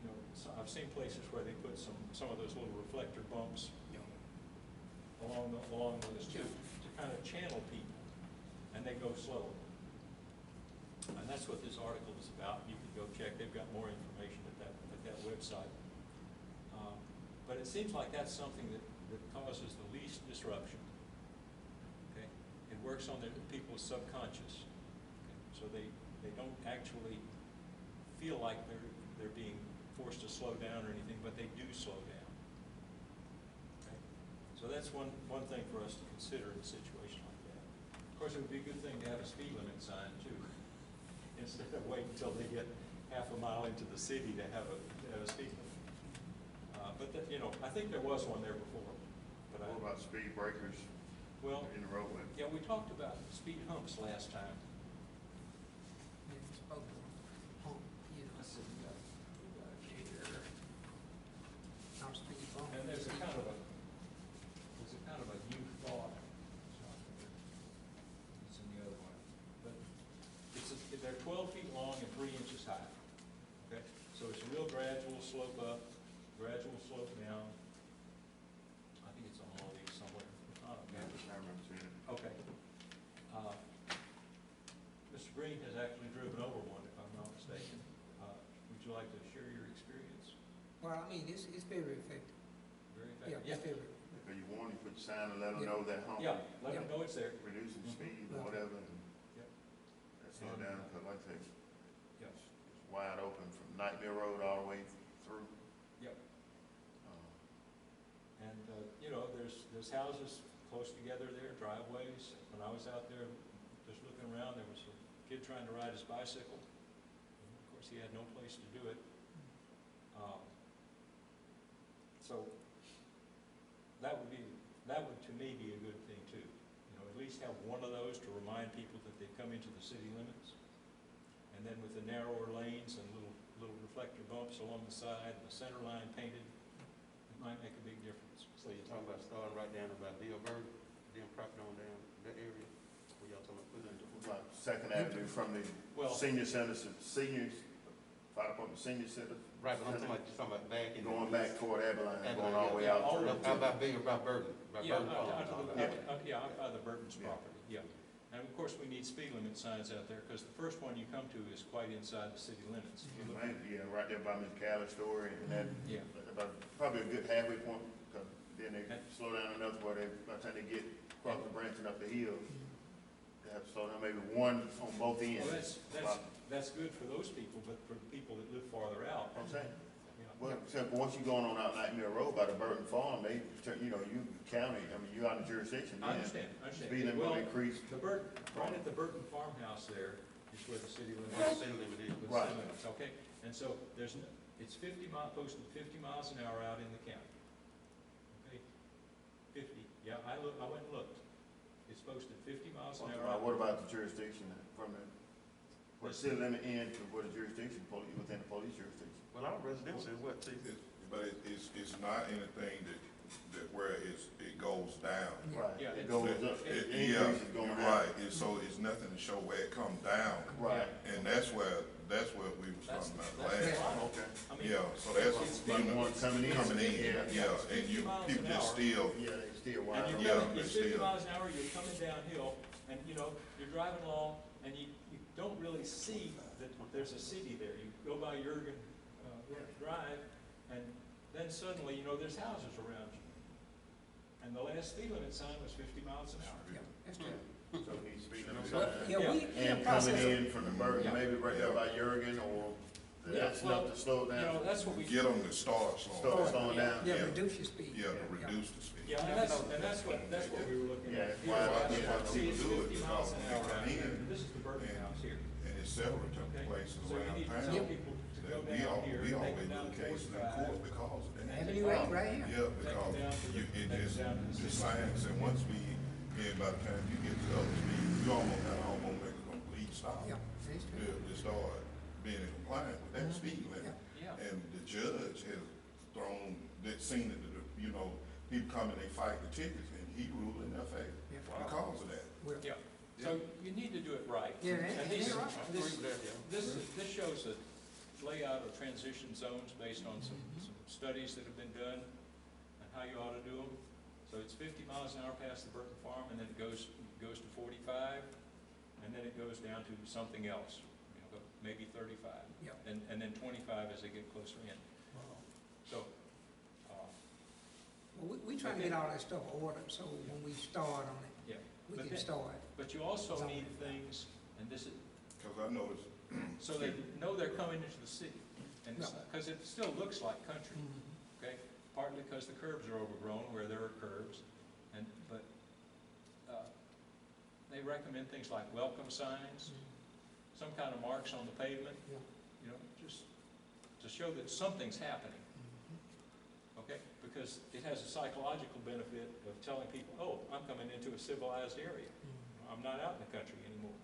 you know, so I've seen places where they put some of those little reflector bumps along those to kind of channel people, and they go slow. And that's what this article is about. You can go check. They've got more information at that website. But it seems like that's something that causes the least disruption. Okay, it works on people's subconscious. Okay? So they don't actually feel like they're being forced to slow down or anything, but they do slow down. Okay? So that's one thing for us to consider in a situation like that. Of course, it would be a good thing to have a speed limit sign too, instead of waiting until they get half a mile into the city to have a speed limit. But that, you know, I think there was one there before, but What about speed breakers well, in the roadway? yeah, we talked about speed humps last time. Yeah, it's supposed to hump, you know. Let's see, we got Here. Not speed bump. And there's a kind of a new thought. It's not there. It's in the other one. But they're 12 feet long and 3 inches high. Okay? So it's a real gradual slope up, gradual slope down. I think it's on all these somewhere. If not, Yeah, okay. I remember seeing it. Okay. Mr. Green has actually driven over one, if I'm not mistaken. Would you like to share your experience? Well, I mean, it's very effective. Very Yeah, effective. it's very effective. If you want, you put the sign and let them Yeah. know that hump. Yeah, let them know it's there. Reducing Mhm. speed Yeah. or whatever, and Yep. that slow it down, because like I say, Yep. it's wide open from Nightmare Road all the way through. Yep. Uh, And, you know, there's houses close together there, driveways. When I was out there just looking around, there was a kid trying to ride his bicycle. And of course, he had no place to do it. So that would to me be a good thing too. You know, at least have one of those to remind people that they've come into the city limits. And then with the narrower lanes and little reflector bumps along the side and the center line painted, it might make a big difference. So you're talking about starting right down about Bill Burger, then property on down that area? Where y'all talking about putting it? Like Second Avenue from the Well, senior center, seniors, fire department senior center, Right, but I'm talking about back in. going back toward Abilene, Abilene, going all the way yeah, out all through. of How about Bill, about Burton? About yeah, Burton Farm, out by the Burton's Yeah. property, yeah. And of course, we need speed limit signs out there, because the first one you come to is quite inside the city limits. If you look- Yeah, right there by Ms. Call's store, and that, Yeah, about, probably a good halfway point, because then they slow down enough where they, by the time they get across the branch and up the hill, they have to slow down maybe one on both ends. well, that's good for those people, but for the people that live farther out, I'm saying, you know. well, except for once you're going on out Nightmare Road by the Burton Farm, they, you know, you county, I mean, you out of jurisdiction I then. understand. Speed limit will Well, increase. the Burton, right at the Burton farmhouse there is where the city What's limits. the city limit is? the Right. city limits, okay? And so it's posted 50 miles an hour out in the county. Okay? 50, yeah, I went and looked. It's posted 50 miles an hour. What about the jurisdiction from the, where the city limit ends to where the jurisdiction, within the police jurisdiction? Well, our residential is what, see? But it's not anything that where it goes down. Yeah. Right, Yeah, it it's- goes up, it Yeah, increases going you're down. right, so it's nothing to show where it comes down. Right, And that's what we was talking about That's last. right. okay. I mean, Yeah, so that's, it's- you know, One coming in. coming in, Yeah. yeah, and you, 50 miles people an just hour. still, Yeah, they still And wide you're open. coming, it's but 50 still. miles an hour, you're coming downhill, and, you know, you're driving along, and you don't really see that there's a city there. You go by Jurgen Drive, and then suddenly, you know, there's houses around you. And the last speed limit sign was 50 miles an hour. Yeah, that's true. So it needs speed limit Well, sign. yeah, we And process coming it. in from the Burton, Yeah. maybe right there Yeah. by Jurgen, or Yeah, that's well, enough to slow it You know, down. that's what we. get them to start Start slowing. slowing down. Yeah, Yeah. reduce your speed. Yeah, to reduce the speed. Yeah, and that's what we were looking Yeah, at. it's Here, wide I open. mean, see, it's Do it 50 miles an hour out here. because This is the Burton House here, And it's several okay? places So you around need to town tell people to go that down here, we take always them down do cases in 45. court because of that. Avenue 8 right here. Yeah, because the science, and once by the time you get to the other speed, you almost make a complete stop. Yeah, that's true. To start being in compliance with that Mhm. speed limit. Yeah, And the judge has seen that, you know, people come and they fight the tickets, and he ruled in their favor Yeah. because of that. Well, yeah. So you need to do it right. Yeah, And that's these- right. I agree with that, yeah. This shows a layout of transition zones based on some studies that have been done and how you ought to do them. So it's 50 miles an hour past the Burton Farm, and then it goes to 45, and then it goes down to something else, you know, maybe 35. Yeah. And then 25 as they get closer in. So, Well, we try to get all that stuff ordered, so when we start on it, yeah. we But can then- start. But you also need things, and this is, Because I noticed, so they know they're coming into the city. And it's, Yeah. because it still looks like country. Mhm. Okay, partly because the curbs are overgrown where there are curbs, but they recommend things like welcome signs, some kind of marks on the pavement, Yeah. you know, to show that something's happening, Mhm. okay? Because it has a psychological benefit of telling people, oh, I'm coming into a civilized area. Mhm. I'm not out in the country anymore.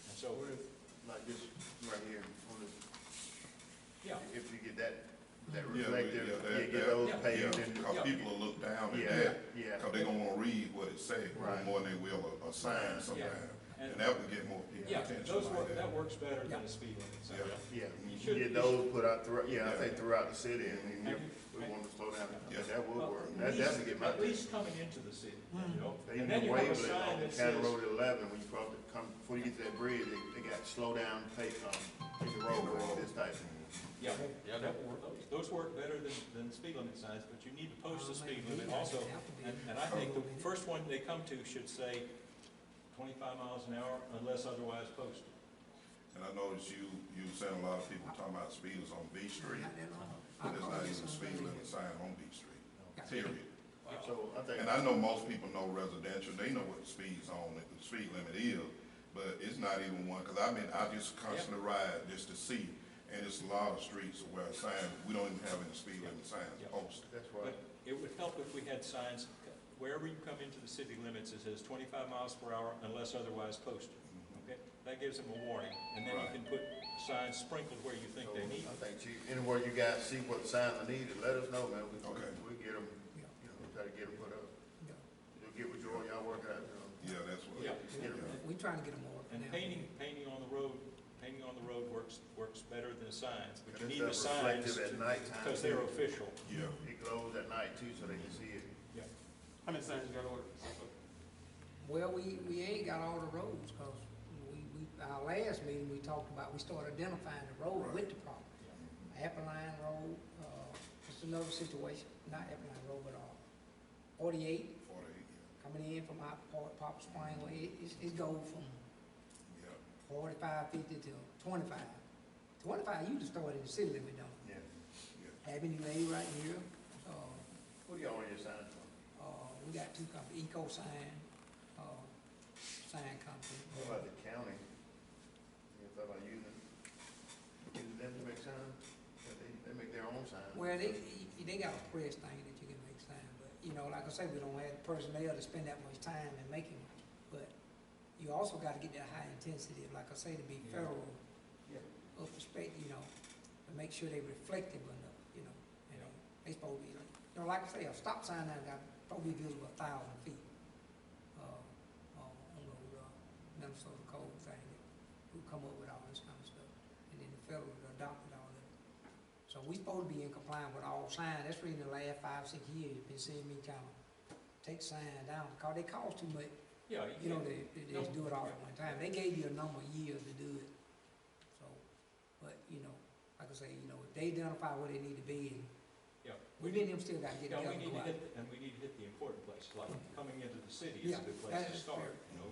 And so, What if, like this right here, on this, yeah, if you get that Yeah, reflective, yeah, you get those yeah, paved Yeah, in. because Yeah. people will look down at Yeah, that, yeah. because they're gonna wanna read what it say, Right. more than they will a sign sometimes. and, And that would get more people's yeah, attention those like work, that. that works better than Yeah. a speed limit sign. Yeah. Yeah, You you should- get you those put out throughout, yeah, I Yeah. think throughout the city, I mean, And- we and- want to slow down, Yeah. that would work, At that least- definitely get my At attention. least coming into the city, you know? They And even then you have a wave it sign on that County says, Road 11, when you probably come, before you get to that bridge, they got slow down, take, in the roadway, this type. yeah, yeah, those work better than speed limit signs, but you need to post a speed limit also. And I think the first one they come to should say 25 miles an hour unless otherwise posted. And I noticed you saying a lot of people talking about speeders on B Street, Not that long. but there's I'll not call you even a speed sometime. limit sign on B Street, Yeah. period. So I think. And I know most people know residential, they know what the speed zone, the speed limit is, but it's not even one, because I just constantly ride just to see, and it's a lot of streets where a sign, we don't even have any speed limit signs Yeah. posted. That's But right. it would help if we had signs, wherever you come into the city limits, it says 25 miles per hour unless otherwise posted. Okay, that gives them a warning, and then you Right. can put signs sprinkled where you think they need. I think, Chief, anywhere you guys see what sign I need, let us know, man, Okay. we get them, Yeah. try to get them put up. Yeah. You'll get with Joy, y'all work out, Yeah, that's what. Yeah. Get 'em. We trying to get them more. And now. painting on the road works better than signs, but you And need it's the that signs reflective at nighttime, because they're too. official. Yeah, It glows at night too, so they can see it. How many signs you got ordered? Well, we ain't got all the roads, cause our last meeting, we talked about, we started identifying the road with the problem. Apple Road, it's another situation, not Apple Road, but, 48, 48, coming in from out Pop Spring, well, it's go from yeah. 45, 50 to 25. 25 usually start in the city limit, don't Yeah. Yeah. it? Avenue A right here, What do y'all want your signs for? we got two companies, Eco Sign, sign company. What about the county? You thought about using them to make signs? They make their own signs. Well, they got a press thing that you can make sign, but, you know, like I say, we don't have the personnel to spend that much time in making them. But you also gotta get that high intensity, like I say, to be Yeah. federal, of perspective, you know, to make sure they reflective enough, you know. And they supposed to be, you know, like I say, a stop sign now got probably visible 1,000 feet. On the Minnesota code thing, who come up with all this kind of stuff. And then the federal adopted all of it. So we supposed to be in compliance with all signs. That's really the last 5, 6 years, you've been seeing me kind of take signs down, because they cost too much. Yeah, You know, they just do it all at one time. They gave you a number of years to do it. So, but, you know, like I say, you know, if they identify where they need to be, and yeah. we need them still gotta get Yeah, together. we need and to go out. hit, and we need to hit the important places, like coming into the city is Yeah, a good place that to is start. fair. You know,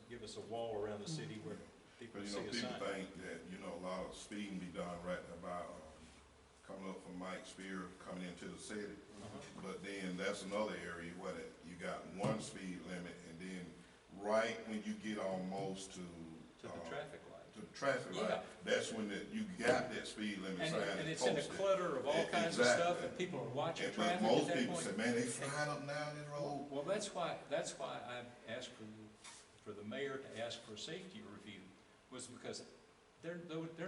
give us a wall around the city where people But, you see know, a people sign. think that, you know, a lot of speeding be done right about, coming up from Mike Spear, coming into the city. Uh-huh. But then that's another area where you got one speed limit, and then right when you get almost To the traffic light. to the traffic Yeah. light, that's when you got that speed limit sign And it's posted. in a clutter of all kinds of stuff, and people are watching And- But traffic at most that people point. say, man, they flying up and down this road. Well, that's why I asked for the mayor to ask for a safety review, was because they're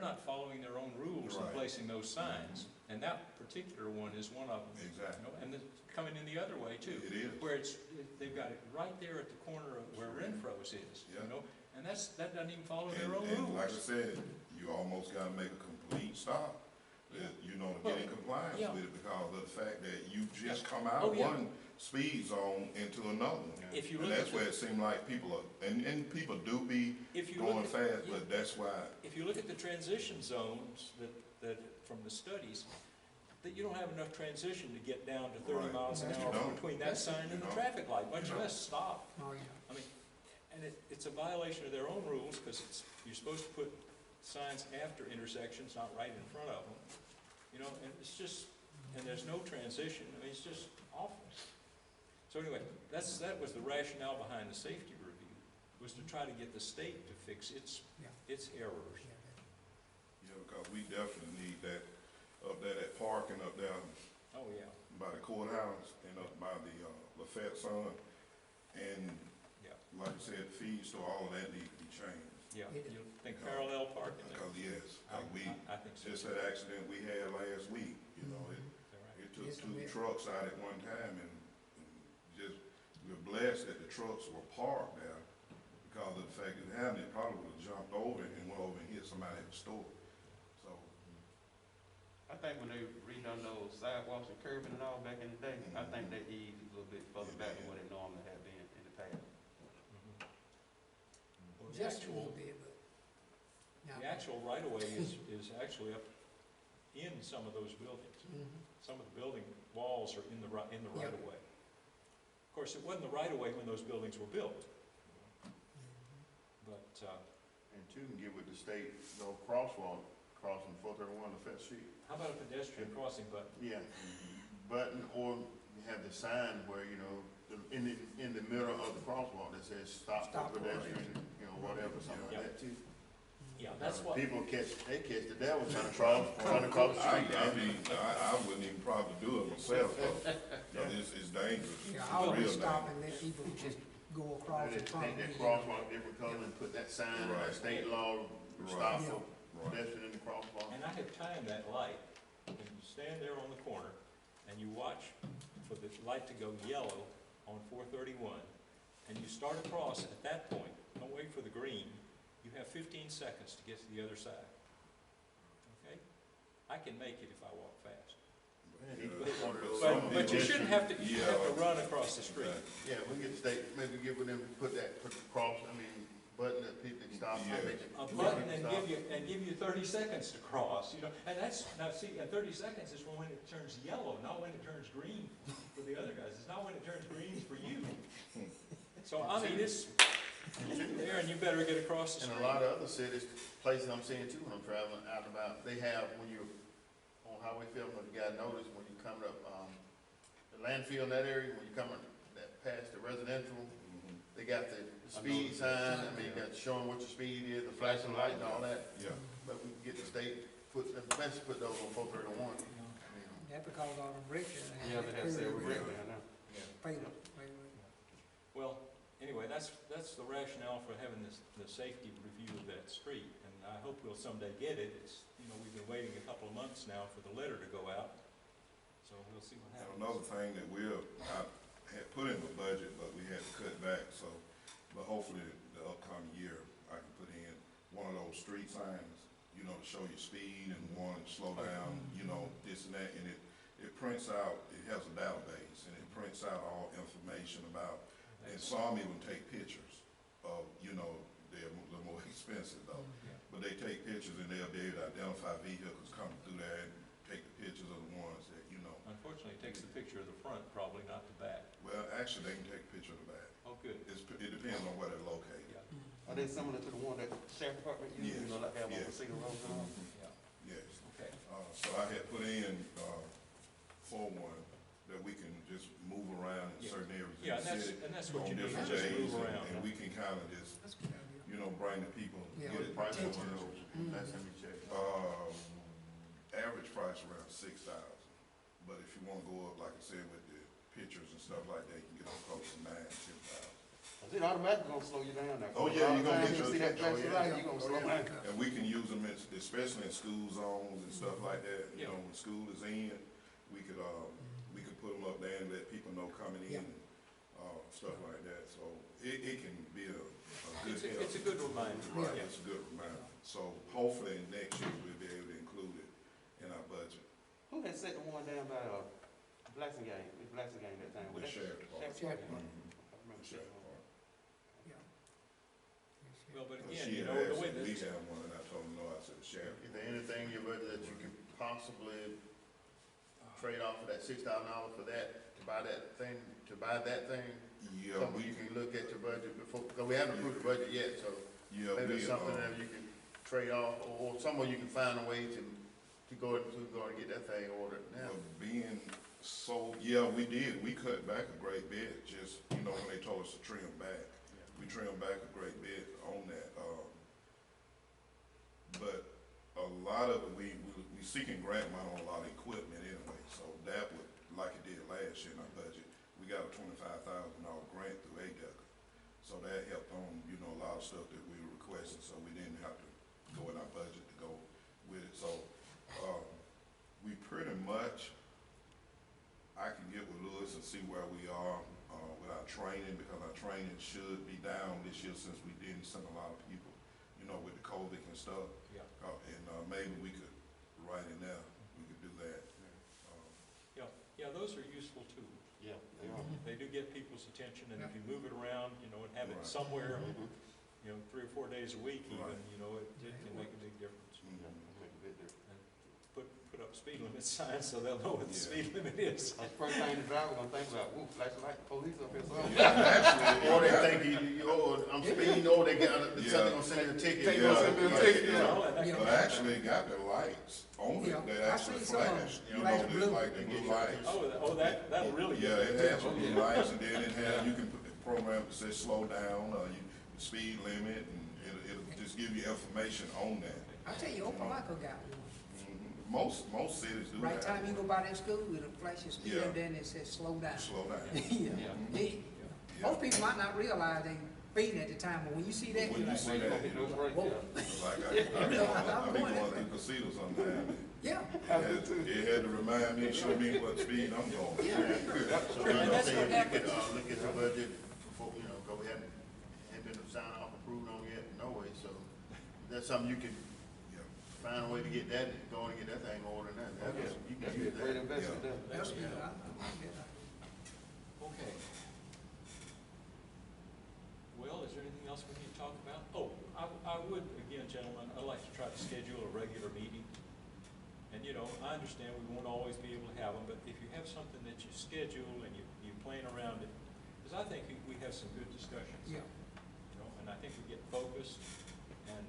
not following their own rules in Right. placing those signs. And that particular one is one of them. Exactly. You know, and it's coming in the other way too. It is. Where they've got it right there at the corner of where Renfro's is, Yeah. you know? And that doesn't even follow their own And like I rules. said, you almost gotta make a complete stop, you know, to get in compliance yeah. with it, because of the fact that you just come out Oh, of yeah. one speed zone into another one. If you And look that's at where the, it seemed like people are, and people do be if you going look at, fast, yeah. but that's why, if you look at the transition zones that from the studies, that you don't have enough transition to get down to 30 Right. miles an That's hour true. between that sign and the You don't. traffic light, much You don't. less stop. Oh, yeah. I mean, and it's a violation of their own rules, because you're supposed to put signs after intersections, not right in front of them. You know, and it's just, and there's no transition, I mean, it's just awful. So anyway, that was the rationale behind the safety review, was to try to get the state to fix its Yeah. errors. Yeah, yeah, because we definitely need that convenience store, all of that needs to be changed. Yeah, It- you think parallel parking? Because yes, like I think so. just that accident we had last week, you know, it took Yes, two ma'am. trucks out at one time and just, we're blessed that the trucks were parked there because of the fact that it probably would have jumped over it and went over and hit somebody at the store. So, I think when they redone those sidewalks and curbing and all back in the day, I think they eased a little bit further back than what it normally had been in the past. Well, Just a little bit, but. not The much. actual right-of-way is actually up in some of those buildings. Mhm. Some of the building walls are in the Yeah. right-of-way. Of course, it wasn't the right-of-way when those buildings were built, but, And two can get with the state, no crosswalk, crossing 431 to Fifth Street. how about a pedestrian crossing button? Yeah, button, or you have the sign where, you know, in the middle of the crosswalk that says stop Stop for for pedestrian, you know, whatever, something Yeah. like that too. Yeah, that's what, People catch the devil trying to cross the street. I mean, I wouldn't even probably do it myself, though, because it's dangerous. Yeah, It's I always real stop dangerous. and let people just go across They in front paint of that me. crosswalk different color and put that sign, Right. that state law, Right. stop for Right. pedestrian in the crosswalk. and I have timed that light, and you stand there on the corner, and you watch for the light to go yellow on 431, and you start across at that point, don't wait for the green, you have 15 seconds to get to the other side. Okay? I can make it if I walk fast. He Yeah. put one of those- But you shouldn't have to, you have to Yeah. run across the street. Yeah, we get the state, maybe give them, put the cross, button that people can stop. Yeah. A button and give you 30 seconds to cross, you know, and that's, now see, and 30 seconds is when it turns yellow, not when it turns green for the other guys, it's not when it turns green for you. So, I mean, it's there, and you better get across the And street. a lot of other cities, places I'm seeing too when I'm traveling out and about, they have, when you're on Highway 7, if you got notice, when you come up, the landfill in that area, when you come past the residential, Mhm. they got the speed sign, you got showing what your speed is, the flashing light and all that. Yeah. But we can get the state, best put those on 431. That because all them bricks. Yeah, they have several right now. Fatal. Well, anyway, that's the rationale for having the safety review of that street, and I hope we'll someday get it. It's, you know, we've been waiting a couple of months now for the letter to go out, so we'll see what And happens. another thing that I had put in the budget, but we had to cut back, so, but hopefully the upcoming year, I can put in one of those street signs, you know, to show your speed and one to slow down, you know, this and that, and it prints out, it has a database, and it prints out all information about, and some even take pictures of, you know, they're more expensive though, but they take pictures and they'll be able to identify vehicles coming through there and take the pictures of the ones that, you know, Unfortunately, it takes the picture of the front, probably not the back. well, actually, they can take a picture of the back. Oh, good. It depends on where they're located. Yeah, Are they similar to the one that the sheriff department uses, you know, like have on Yes. the Cedar Road and all? yeah, Yes. okay. So I had put in, for one, that we can just move around in Yeah. certain areas Yeah, in the city. and that's what On you do, different just days, move around. and we can kind of just, That's a good idea. you know, bring the people, Yeah. get What it. price on one of those? Last time we checked. Average price around 6,000, but if you wanna go up, like I said, with the pictures and stuff like that, you can get up close to 9,000, 10,000. Is it automatically gonna slow you down now? Oh, yeah, you gonna get You your see that attention. flashing Oh, yeah. light, you gonna Oh, slow yeah. down. And we can use them, especially in school zones and stuff like that, you know, when school is in, we could put them up there and let people know coming in, stuff like that, so it can be a good help. It's a good reminder. Right, Yeah. it's a good reminder, so hopefully next year we'll be able to include it in our budget. Who had set the one down by, Blackson Gang, Blackson Gang that time? The Was that sheriff department. Sheriff Department? Mhm. I remember The sheriff seeing one. department. Yeah. Well, but Well, again, she you had know, the asked way if we that, have one, and I told her no, I said the sheriff. Is there anything in your budget that you could possibly trade off of that $6,000 for that, to buy that thing? Yeah, Something we you can look at your budget before, because we haven't approved the budget yet, so yeah, maybe we, it's something that you can trade off, or somewhere you can find a way to go and get that thing ordered now. well, being so, yeah, we did, we cut back a great bit, just, you know, when they told us to trim back. We trimmed back a great bit on that, but a lot of it, we seeking grant money on a lot of equipment anyway, so that would, like it did last year in our budget, we got a $25,000 grant through ADECA. So that helped on, you know, a of stuff that we were requesting, so we didn't have to go in our budget to go with it. So, we pretty much, I can get with Lewis and see where we are, with our training, because our training should be down this year since we didn't send a lot of people, you know, with the COVID and stuff. Yeah. Maybe we could, right in there, we could do that. Yeah, those are useful too. Yeah, they are. They do get people's attention, and if you move it around, you know, and have it Right. somewhere, Mhm. you know, 3 or 4 days a week even, Right. you know, it can make a big difference. Mhm. Yeah, make a big difference. Put up speed limit signs so they'll know what the Yeah. speed limit is. That's the first thing the driver gonna think about, ooh, flashing light, police up here, so. Actually, Or they think I'm speeding, or they got, Yeah. something gonna send a ticket. Take Yeah. us in there, Yeah. take it. You know, and that- Yeah. But actually, it got the lights on Yeah, it that I actually seen some of them. flash, you know, Flash they blue. like the blue lights. that'll really Yeah, get it their has attention. blue lights, and then it has, you can put the program that says slow down, the speed limit, and it'll just give you information on that. I tell you, Opelika got one. Most cities do Right that. time you go by that school, it'll flash your speed, Yeah. and then it says slow down. Slow down. Yeah. It- Yeah. Most people might not realize they speeding at the time, but when you see that, When you're you like, see Well, you that, gonna hit those brakes, Whoa. yeah. like I be going through Casino sometimes. yeah. It had to remind me, show me what speed I'm going. So And I'm that's saying what you could, look at the budget before, you know, cause we haven't been signed off, approved on yet, no way, so that's something you can Yeah. find a way to get that, go and get that thing ordered and that. Yeah. You That'd can be a use great that. investment there. That's good. I like that. Okay. Well, is there anything else we need to talk about? Oh, I would, again, gentlemen, I'd like to try to schedule a regular meeting. And, you know, I understand we won't always be able to have them, but if you have something that you schedule and you plan around it, because I think we have some good discussions. Yeah. You know, and I think we get focused, and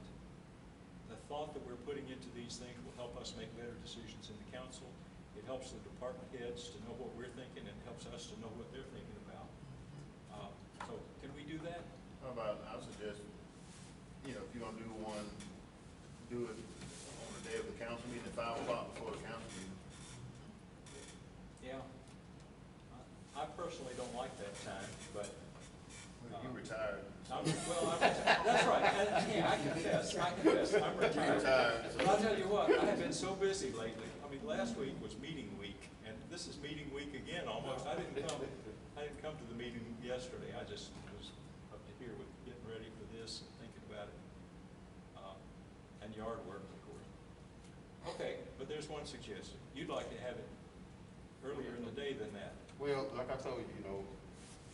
the thought that we're putting into these things will help us make better decisions in the council. It helps the department heads to know what we're thinking, and helps us to know what they're thinking about. So, can we do that? How about, I suggest, you know, if you're gonna do one, do it on the day of the council meeting, at 5 o'clock before the council meeting. Yeah. I personally don't like that time, but, You retired. that's right. I confess, I'm You retired. retired, But I'll tell you what, I have been so busy lately. I mean, last week was meeting week, and this is meeting week again almost. I didn't come to the meeting yesterday. I just was up to here with getting ready for this and thinking about it. And yard work, of course. Okay, but there's one suggestion. You'd like to have it earlier in the day than that. Well, like I told you, you know,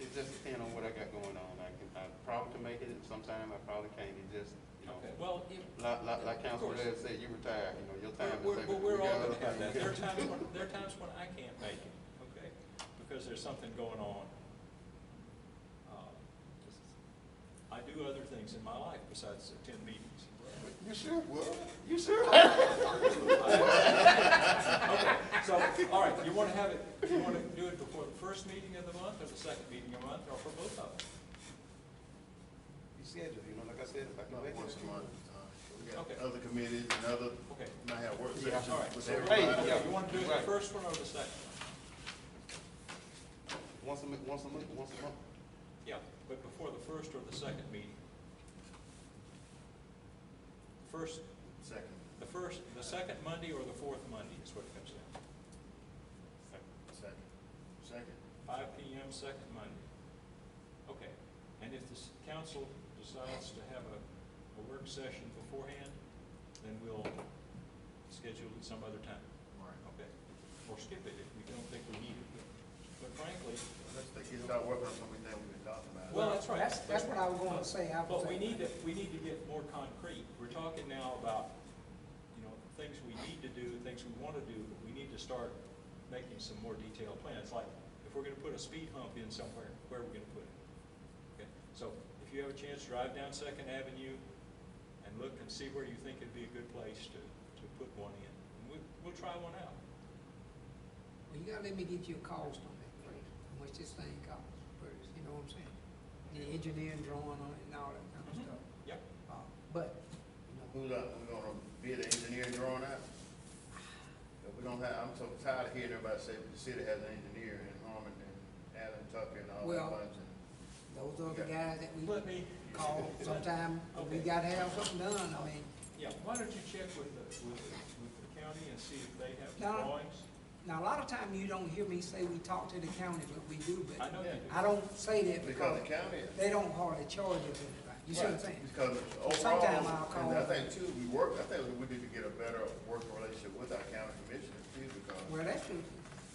it just depends on what I got going on. I probably can make it, sometime I probably can't, it just, you know. Okay, well, Like Of Councilman course. Ed said, you retired, you know, your time is. But limited. we're We all got gonna other have that. things. There are times when I can't make it, okay, because there's something going on. I do other things in my life besides attend meetings. You sure? You sure? Okay, so, all right, you wanna have it, you wanna do it before the first meeting of the month, or the second meeting of the month, or for both of them? You schedule, you know, like I said, if I can About make it. once a month. We got Okay. other committees and other, Okay, might have work Yeah. sessions all right, with so, everybody. Hey, yeah. you wanna do it the Right. first one or the second one? Once a month. Yeah, but before the first or the second meeting? First, Second. the second Monday or the fourth Monday is what it comes down to. Second. 5 PM, second Monday. Okay, and if the council decides to have a work session beforehand, then we'll schedule it some other time, Right. okay? Or skip it if we don't think we need it. But frankly, Let's start working on some of the things we've been talking about. well, that's right. That's what I was gonna say. I was But we saying- need to get more concrete. We're talking now about, you know, things we need to do, things we want to do, but we need to start making some more detailed plans. Like, if we're gonna put a speed hump in somewhere, where are we gonna put it? Okay, so if you have a chance, drive down Second Avenue and look and see where you think it'd be a good place to put one in. And we'll try one out. Well, you gotta let me get you a cost on that first, how much this thing costs first, you know what I'm saying? The engineering drawing on it and all that kind of Mhm. stuff. Yep. But, you know, We're gonna bid the engineering drawing out? If we don't have, I'm so tired of hearing everybody say the city has an engineer in Harmon and Allen Tucker and all that Well, bunch. those are the guys that we. Let me, call sometime, we Okay. gotta have something done, I mean. Yeah, why don't you check with the county and see if they have No. drawings? Now, a lot of time you don't hear me say we talk to the county, but we do, I but know you do. I don't say that Because because the county, they don't hardly charge us anything. You see what I'm right, saying? because Sometime overall, I'll call. and I think too, I think we need to get a better working relationship with our county commissioners too, because Well, that's true.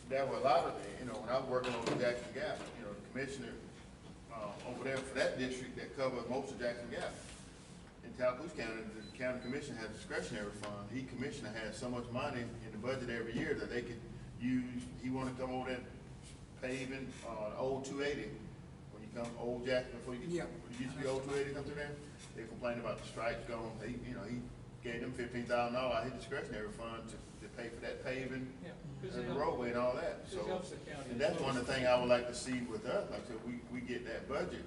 there were a lot of, when I was working on Jackson Gap, the commissioner, over there for that district that covered most of Jackson Gap. In Tallahassee County, the county commission has discretionary fund. He commissioner has so much money in the budget every year that they could use. He wanted to come over that paving, old 280. When you come, old Jackson, before you get, Yeah. when you used to be old 280 come through there, they complained about the stripes going. He gave them $15,000 out of his discretionary fund to pay for that paving Yeah. 'Cause and it the helps- roadway and all that. 'cause So, it helps the county. and that's one of the things I would like to see with us, like I said, we get that budget,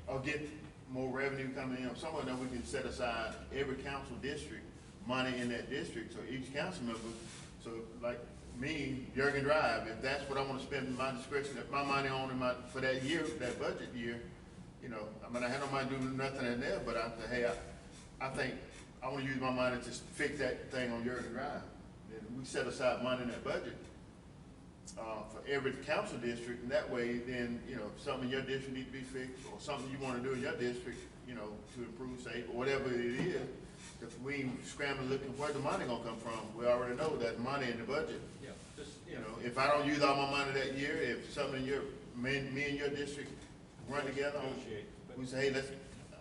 or get more revenue coming in. Somewhere that we can set aside every council district, money in that district, so each council member, so like me, Jurgen Drive, if that's what I wanna spend my discretion, my money on for that year, that budget year, I mean, I had no mind doing nothing in there, but I say, hey, I think I wanna use my money to fix that thing on Jurgen Drive. And we set aside money in that budget, for every council district, and that way, then, something in your district need to be fixed, or something you wanna do in your district, to improve safe, or whatever it is. If we ain't scrambling looking where the money gonna come from, we already know that money in the budget. Yeah, just, If I don't use all my money that year, if something in me and your district run together, negotiate. But- we say, hey,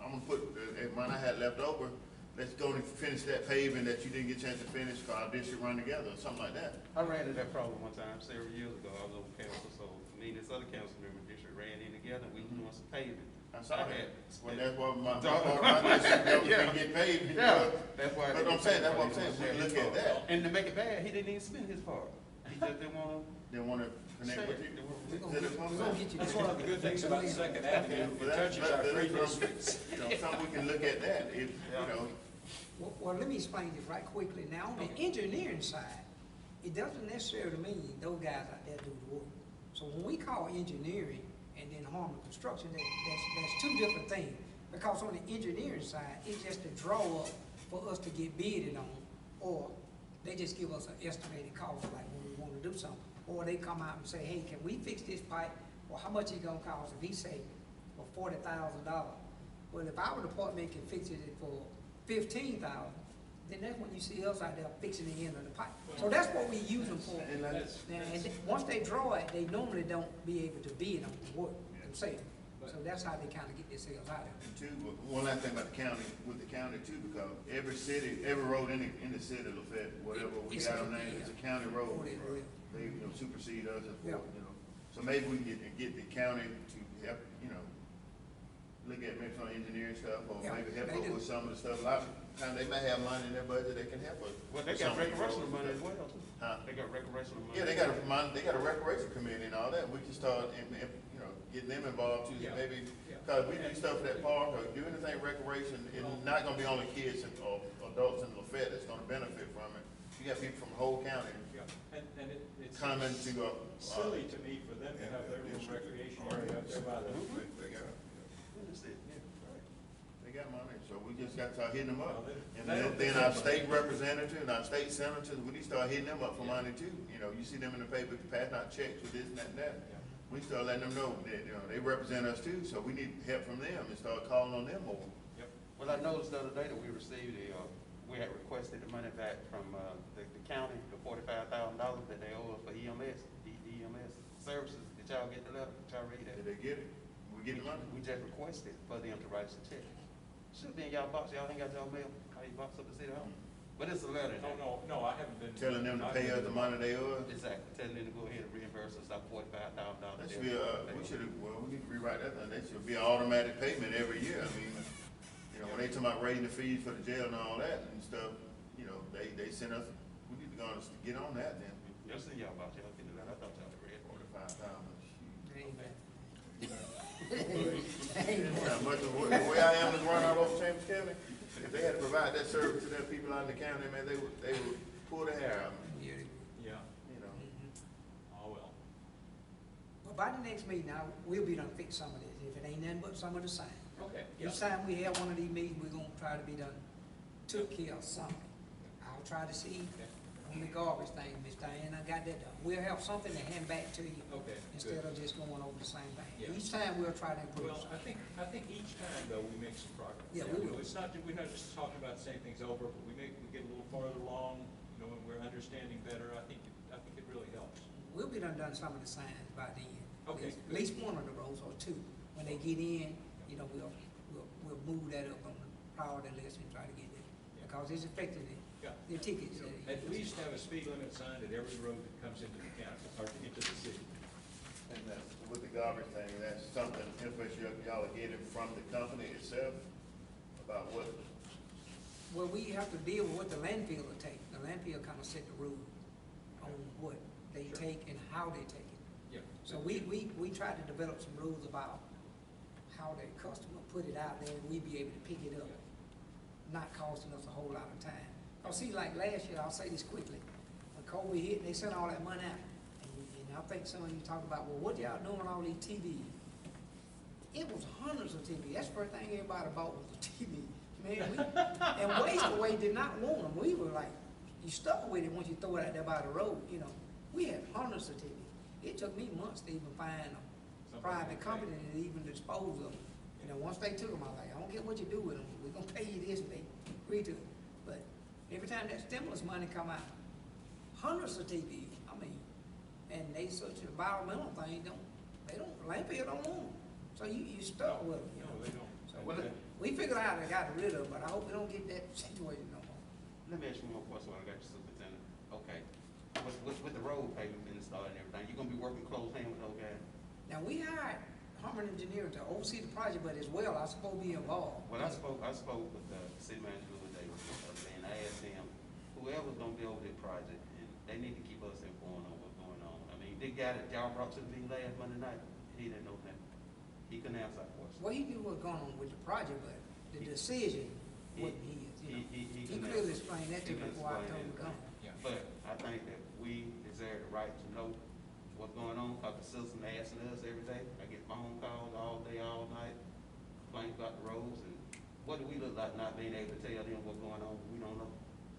I'm gonna put, the money I had left over, let's go and finish that paving that you didn't get a chance to finish, cause our district run together, or something like that. I ran into that problem one time several years ago. I was on council, so me and this other council member district ran in together. We was doing some paving. I saw that. had Well, spent- that's why my district never Yeah. can get paid. Yeah, that's why. But I'm saying, that's what I'm saying, we look at that, And to make it bad, he didn't even spend his part. He just didn't wanna. they wanna connect with you. We're gonna Is that get, what I'm we're gonna saying? get you. That's one of the good things about Second Avenue, But it that's- touches our that's three what I'm- districts. Something we can look at that, Well, let me explain this right quickly. Now, on the engineering side, it doesn't necessarily mean those guys out there do the work. So when we call engineering and then Harmon Construction, that's two different things. Because on the engineering side, it's just a draw up for us to get bidded on, or they just give us an estimated cost, like when we wanna do something. Or they come out and say, hey, can we fix this pipe? Well, how much it gonna cost? If he say, for $40,000. Well, if our department can fix it for $15,000, then that's when you see us out there fixing the end of the pipe. So that's what we use them for. And That's- Now, and once they draw it, they normally don't be able to bid on the work themselves. So that's how they kinda get themselves out of it. And two, one last thing about the county, with the county too, because every city, every road in the city of Lafayette, whatever we It's got a- on there, it's a county road. Oh, it will. They, supersede us, Yeah. So maybe we can get the county to help, look at maybe some engineering stuff, or Yeah, maybe help they us do. with some of the stuff. A lot of times, they may have money in their budget, they can help us. Well, they with got some of these recreational roads. money as well, too. Huh? They got recreational money. Yeah, they got a recreation committee and all that, we can start, getting them involved too, Yeah. maybe, Yeah. cause we do stuff at that park, or do anything recreation, it's not gonna be only kids or adults in Lafayette that's gonna benefit from it. You got people from the whole county Yeah, and it's coming to, silly to me for them to have their little recreation area up there by the, They got, they got money, so we just got to start hitting them up. Well, And they don't then think our so. state representative and our state senators, we need to start hitting them up for Yeah. money too. You see them in the paper passing out checks with this and that and that. Yeah. We start letting them know that, they represent us too, so we need help from them and start calling on them more. yep. Well, I noticed the other day that we received we had requested the money back from, the county, the $45,000 that they owe us for EMS, EMS services. Did y'all get the letter? Did y'all read Did that? they get it? We get the money? We just requested for them to write us a check. Should be in y'all box. Y'all ain't got y'all mail. How you box up the city hall? But it's a letter. in there. No, I haven't been. Telling them to pay us the money they owe us? Exactly. Telling them to go ahead and reimburse us our $45,000. That should be we should have, we need to rewrite that thing. That should be an automatic payment every year. I mean, when they talking about raising the fees for the jail and all that and stuff, they send us, we need to go and get on that then. Y'all see y'all box. Y'all get the letter. I thought y'all had read it. $45,000. How much of the way I am to run out of Chambers County, if they had to provide that service to their people out in the county, man, they would pull the hair out, Yeah. Yeah, oh, well. But by the next meeting, we'll be done fix some of this, if it ain't nothing but some of the signs. Okay, yeah. Each time we have one of these meetings, we're gonna try to be done, took care of something. I'll try to see Okay. on the garbage thing, Miss Diane, I got that done. We'll have something to hand back to you Okay, instead good. of just going over the same thing. Yeah. Each time we'll try to improve Well, something. I think each time though, we make some progress. Yeah, we will. It's not, we're not just talking about the same things over, but we get a little farther along, you know, and we're understanding better. I think it really helps. We'll be done some of the signs by then. Okay, At least one of the roads or two. When they get in, you know, we'll move that up on the priority list and try to get it. Yeah. Because it's affecting Yeah. the tickets. At least have a speed limit sign at every road that comes into the county, or into the city. And that's, with the garbage thing, that's something, information y'all are getting from the company itself about what, Well, we have to deal with what the landfill will take. The landfill kind of set the rule on what they Sure. take and how they take it. Yeah. So we try to develop some rules about how the customer put it out there and we be able to pick it up, not costing us a whole lot of time. Cause see, like last year, I'll say this quickly, when COVID hit, they sent all that money out. And I think some of you talk about, well, what y'all doing all these TVs? It was hundreds of TVs. That's the first thing everybody bought was a TV. Man, and Waste Away did not want them. We were like, you stuck with it once you throw it out there by the road, you know. We had hundreds of TVs. It took me months to even find a private company that even dispose of them. You know, once they took them, I was like, I don't care what you do with them. We're gonna pay you this, and they agreed to it. But every time that stimulus money come out, hundreds of TVs, I mean, and they such an environmental thing, landfill don't want them. So you stuck with them, you No, know. they don't. So Well, we figured out they got rid of it, but I hope we don't get that situation no more. Let me ask you one more question while I got you, Superintendent. Okay, with the road pavement being started and everything, you gonna be working close hand with those guys? Now, we hired Harmon Engineering to oversee the project, but as well, I'm supposed to be involved. Well, I spoke with the city manager the other day, and I asked him, whoever's gonna be over the project, and they need to keep us informed on what's going on. I mean, the guy that y'all brought to the meeting last Monday night, he didn't know that. He couldn't answer our question. Well, he knew what's going on with the project, but the decision wasn't his, you know. He couldn't clearly answer- explained that to he me couldn't before I explain told him to come. anything. Yeah. But I think that we deserve the right to know what's going on, cause the citizens asking us every day. I get phone calls all day, all night, complaining about the roads, and what do we look like not being able to tell them what's going on? We don't know.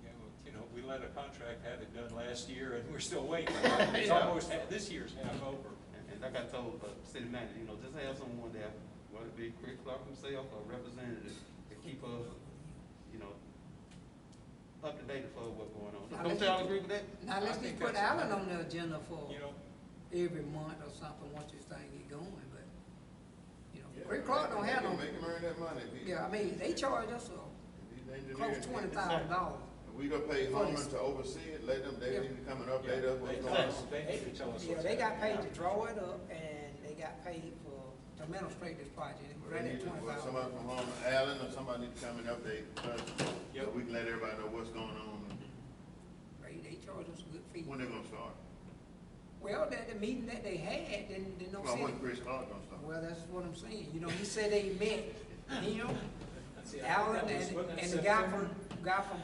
Yeah, well, you know, we let a contract have it done last year, and we're still waiting. It's Yeah. almost, this year's half over. And like I told the city manager, you know, just have someone there, whether it be Chris Clark himself or representative, to keep us, you know, up to date for what's going on. Now, Don't let's y'all get- agree with that? Now, let's I think just put that's- Allen on the agenda for You know, every month or something, once this thing get going, but, you know, yeah, Rick Clark don't have no, Make him earn that money. yeah, I mean, they charge us close to $20,000. We gonna pay Harmon to oversee it, let them, they Yeah. need to come and update yeah, us what's going on. they hate to tell us Yeah, what's they got paid happening. to draw it up, and they got paid to administrate this project, and They right need at to, well, $20,000. somebody from Harmon, Allen, or somebody need to come and update us, so Yep. we can let everybody know what's going on, They charge us a good fee. when they gonna start. Well, the meeting that they had, didn't no Well, when sense. Chris Clark gonna start? Well, that's what I'm saying, you know, he said they met, him, See, I think Allen, that was- and wasn't that the guy September? from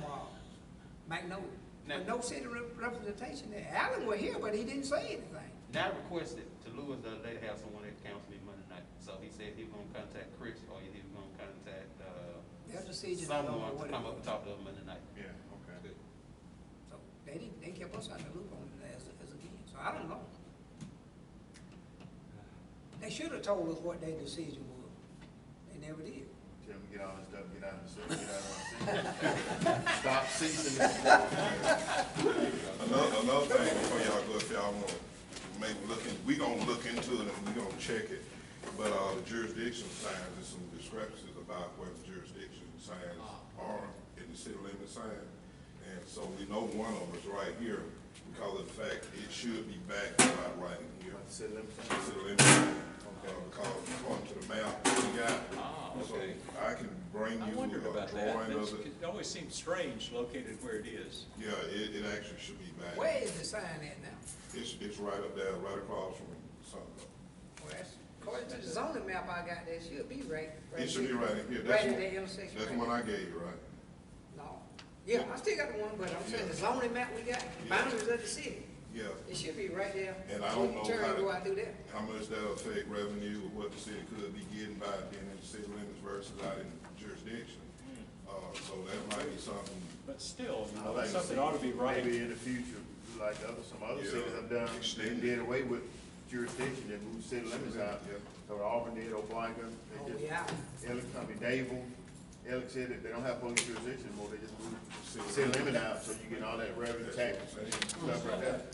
Magnolia. Now- But no city representation there. Allen was here, but he didn't say anything. Now I requested to Lewis the other day to have someone at council meeting Monday night, so he said he was gonna contact Chris, or he was gonna contact, Their decision, I don't know someone to what it come up and was. talk to us Monday night. Yeah, okay. Good. So they kept us out of the loop on it as again, so I don't know. They should have told us what their decision was. They never did. Tell them to get all this stuff, get out of the city, get out of my city. Stop ceasing this. Another thing before y'all go, if y'all want, maybe we gonna look into it and we gonna check it. But, the jurisdiction signs, there's some discrepancies about where the jurisdiction signs are in the city limit sign. And so we know one of them is right here because of the fact it should be back about right in here. City limit. City limit, because according to the map we got. Ah, So okay. I can bring I you wondered a about that. drawing of it. It always seems strange located where it is. Yeah, it actually should be back. Where is the sign at now? It's right up there, right across from something. Well, that's, according to the zoning map I got, that should be right. It should be right in here. Right That's at one- that intersection. That's the right one I there. gave you, right? No. Yeah, I still got the one, but I'm saying the zoning map we got, boundaries of the city. Yeah, It should be right there. And I don't know Turn how and to- go out through there. how much that'll affect revenue, or what the city could be getting by being in the city limits versus out in jurisdiction. So that might be something, But still, you I know, like to something see ought to be right. Maybe in the future, like some other Yeah, cities have done, they extend did it. away with jurisdiction, they moved city limits out. Yeah. So Auburn did, Opelika, Oh, they just, yeah. Dable, Alex said that they don't have police jurisdiction anymore, they just moved city limit out, so you get all that revenue tax, stuff like that.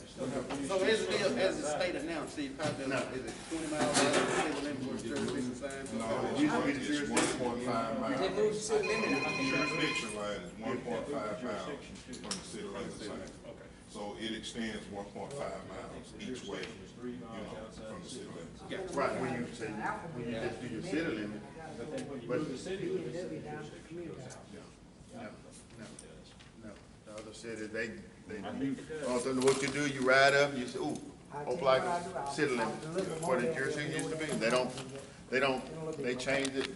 So as it stated now, Steve, how does, No. is it 20 miles out of the city limit where jurisdiction signs? no, It used to be the it's one jurisdiction. point five They miles. moved the city limit out. Jurisdiction line is 1.5 miles Jurisdiction too. from the city limits line. Okay. So it extends 1.5 miles each way, Jurisdiction is 3 you miles know, outside from the the city limits. Right, when you say, when you just do your city limit, But then when you But- move the city limits, then the jurisdiction goes out. no, no, It does. no. The other cities, they, I think it does. also what you do, you ride up, you say, ooh, Opelika, city limit, where the jurisdiction used to be, they don't, they changed it